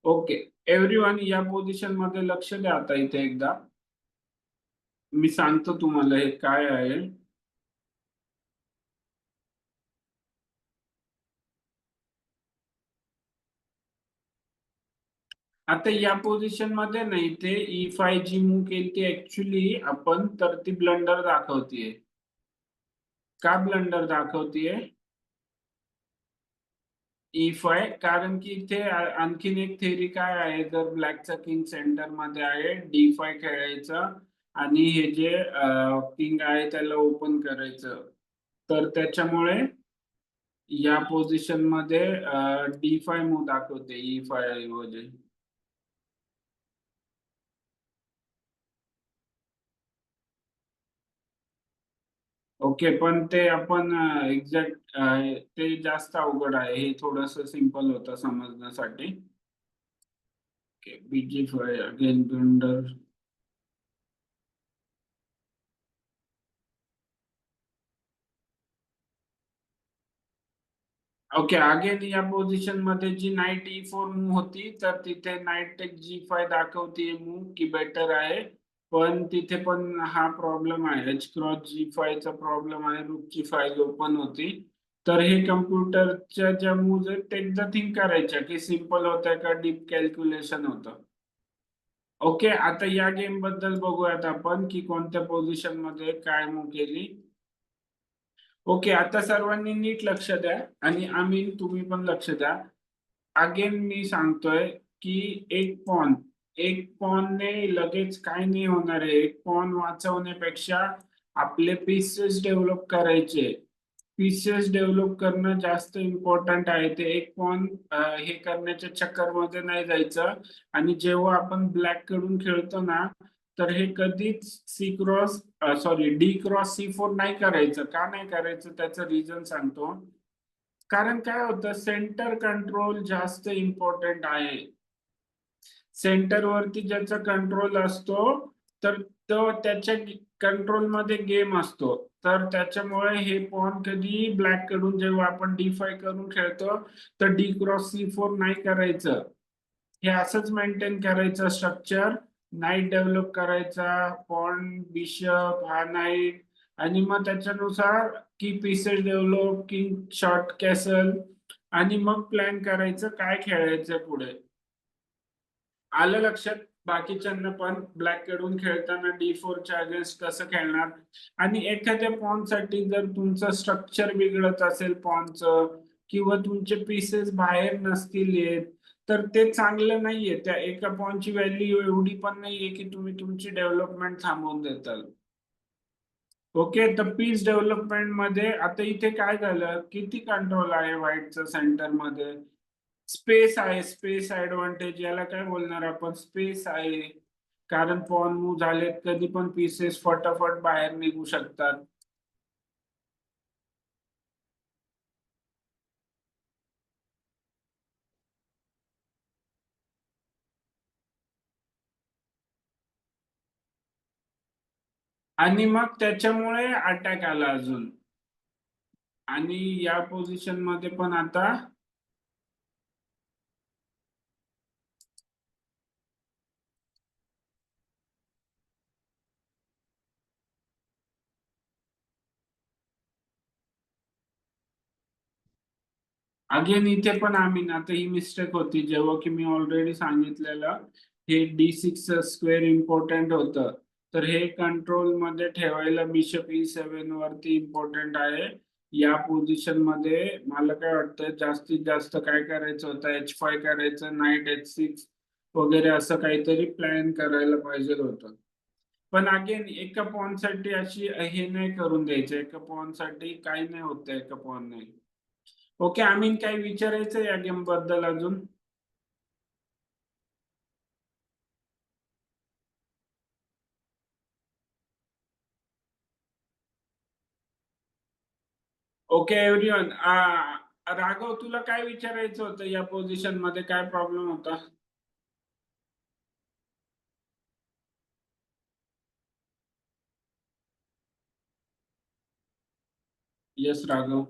ओके एव्हरीवन या पोझिशन मध्ये लक्ष द्या आता इथे एकदा. मी सांगतो तुम्हाला हे काय आहे. आता या पोझिशन मध्ये नाही ते E5 जी मूव केली ती ऍक्च्युली आपण तर ती ब्लंडर दाखवतीये. का ब्लंडर दाखवतीये? E5 कारण की इथे आणखीन एक थेरी काय आहे, जर ब्लॅकचा किंग सेंटर मध्ये आहे D5 खेळायचं आणि हे जे किंग आहे त्याला ओपन करायचं, तर त्याच्यामुळे या पोझिशन मध्ये D5 मूव्ह दाखवते E5 ऐवजी. ओके, पण ते आपण एक्झॅक्ट ते जास्त अवघड आहे, हे थोडस सिंपल होतं समजण्यासाठी. Okay, BG5 again blunder. Okay, again या पोझिशन मध्ये जी नाईट E4 मूव्ह होती, तर तिथे नाईट टेक G5 दाखवते मूव्ह की बेटर आहे, पण तिथे पण हा प्रॉब्लेम आहे, H क्रॉस G5 चा प्रॉब्लेम आहे, रूकची फाईल ओपन होती. तर हे कम्प्युटरच्या ज्या मूव्ह आहेत ते एकदा थिंक करायच्या की सिंपल होत्या का डीप कॅल्क्युलेशन होतं. ओके, आता या गेम बद्दल बघूयात आपण की कोणत्या पोझिशन मध्ये काय मूव्ह केली. ओके, आता सर्वांनी नीट लक्ष द्या आणि आम्ही तुम्ही पण लक्ष द्या. अगेन मी सांगतोय की एक पॉनने लगेच काय नाही होणार आहे. एक पॉन वाचवण्यापेक्षा आपले पीसेस डेव्हलप करायचे. पीसेस डेव्हलप करणं जास्त इम्पॉर्टंट आहे. ते एक पॉन हे करण्याच्या चक्करमध्ये नाही जायचं. आणि जेव्हा आपण ब्लॅक कडून खेळतो ना, तर हे कधीच डी क्रॉस C4 नाही करायचं. का नाही करायचं त्याचं रिझन सांगतो. कारण काय होतं, सेंटर कंट्रोल जास्त इम्पॉर्टंट आहे. सेंटर वरती ज्याचा कंट्रोल असतो, तर तो त्याच्या कंट्रोल मध्ये गेम असतो. तर त्याच्यामुळे हे पॉन कधी ब्लॅक कडून जेव्हा आपण D5 करून खेळतो, तर डी क्रॉस C4 नाही करायचं. हे असंच मेंटेन करायचं स्ट्रक्चर. नाईट डेव्हलप करायचा, पॉन बिशप हा नाईट, आणि मग त्याच्यानुसार की pieces develop, king short castle, आणि मग प्लॅन करायचं काय खेळायचं पुढे. आलं लक्षात? बाकीच्यांना पण ब्लॅक कडून खेळताना D4 च्या अगेन्स्ट कसं खेळणार, आणि एखाद्या पॉन साठी जर तुमचं स्ट्रक्चर बिघडत असेल पॉनचं, किंवा तुमचे पीसेस बाहेर नसतील येत, तर ते चांगलं नाहीये. त्या एका पॉनची व्हॅल्यू एवढी पण नाहीये की तुम्ही तुमची डेव्हलपमेंट थांबवून देताल. ओके, तर पीस डेव्हलपमेंट मध्ये आता इथे काय झालं, किती कंट्रोल आहे व्हाईटचं सेंटर मध्ये. स्पेस आहे, स्पेस ऍडव्हान्टेज याला काय बोलणार आपण, स्पेस आहे. कारण पॉन मूव्ह झालेत, कधी पण पीसेस फटाफट बाहेर निघू शकतात. आणि मग त्याच्यामुळे अटॅक आला अजून. आणि या पोझिशन मध्ये पण आता अगेन इथे पण आम्ही आता ही मिस्टेक होती, जेव्हा की मी ऑलरेडी सांगितलेलं हे D6 स्क्वेअर इम्पॉर्टंट होतं. तर हे कंट्रोल मध्ये ठेवायला बिशप E7 वरती इम्पॉर्टंट आहे. या पोझिशन मध्ये मला काय वाटतं, जास्तीत जास्त काय करायचं होतं, H5 करायचं, नाईट H6 वगैरे असं काहीतरी प्लॅन करायला पाहिजे होतं. पण अगेन एका पॉन साठी अशी हे नाही करून द्यायचं. एका पॉन साठी काही नाही होतं एका पॉन नाही. ओके, आम्ही काही विचारायचं या गेम बद्दल अजून. ओके एव्हरीवन, राघव तुला काय विचारायचं होतं, या पोझिशन मध्ये काय प्रॉब्लेम होता. येस राघव.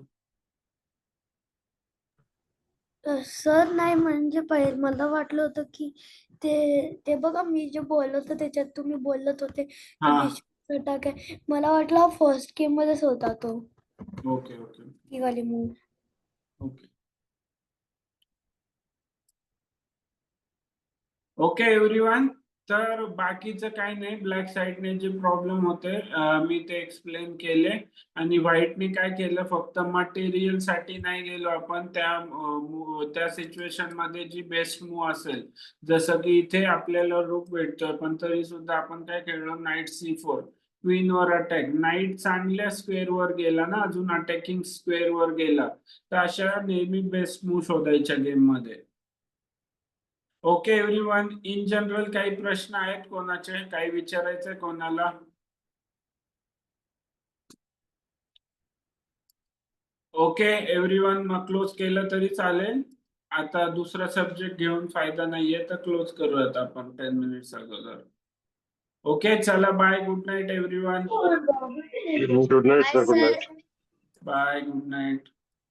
सर नाही, म्हणजे पहिले मला वाटलं होतं की ते ते बघा मी जे बोलत होते त्याच्यात तुम्ही बोलत होते की हा, बिशप अटॅक आहे. मला वाटलं फर्स्ट गेम मध्येच होता तो, ओके ओके ही वाली मूव. ओके ओके एव्हरीवन, तर बाकीचं काही नाही, ब्लॅक साईडने जे प्रॉब्लेम होते मी ते एक्सप्लेन केले. आणि व्हाईटने काय केलं, फक्त मटेरियल साठी नाही गेलो आपण, त्या सिच्युएशन मध्ये जी बेस्ट मूव असेल, जसं की इथे आपल्याला रूक भेटतोय पण तरी सुद्धा आपण काय खेळलो, नाईट C4, क्वीन वर अटॅक, नाईट चांगल्या स्क्वेअर वर गेला ना, अजून अटॅकिंग स्क्वेअर वर गेला, तर अशा नेहमी बेस्ट मूव शोधायच्या गेम मध्ये. ओके एव्हरीवन, इन जनरल काही प्रश्न आहेत कोणाचे, काही विचारायचंय कोणाला? ओके एव्हरीवन, मग क्लोज केलं तरी चालेल. आता दुसरा सब्जेक्ट घेऊन फायदा नाहीये, तर क्लोज करूयात आपण 10 मिनिट्स अगोदर. ओके चला, bye, good night everyone. Good night, sir. Good night. Bye, good night.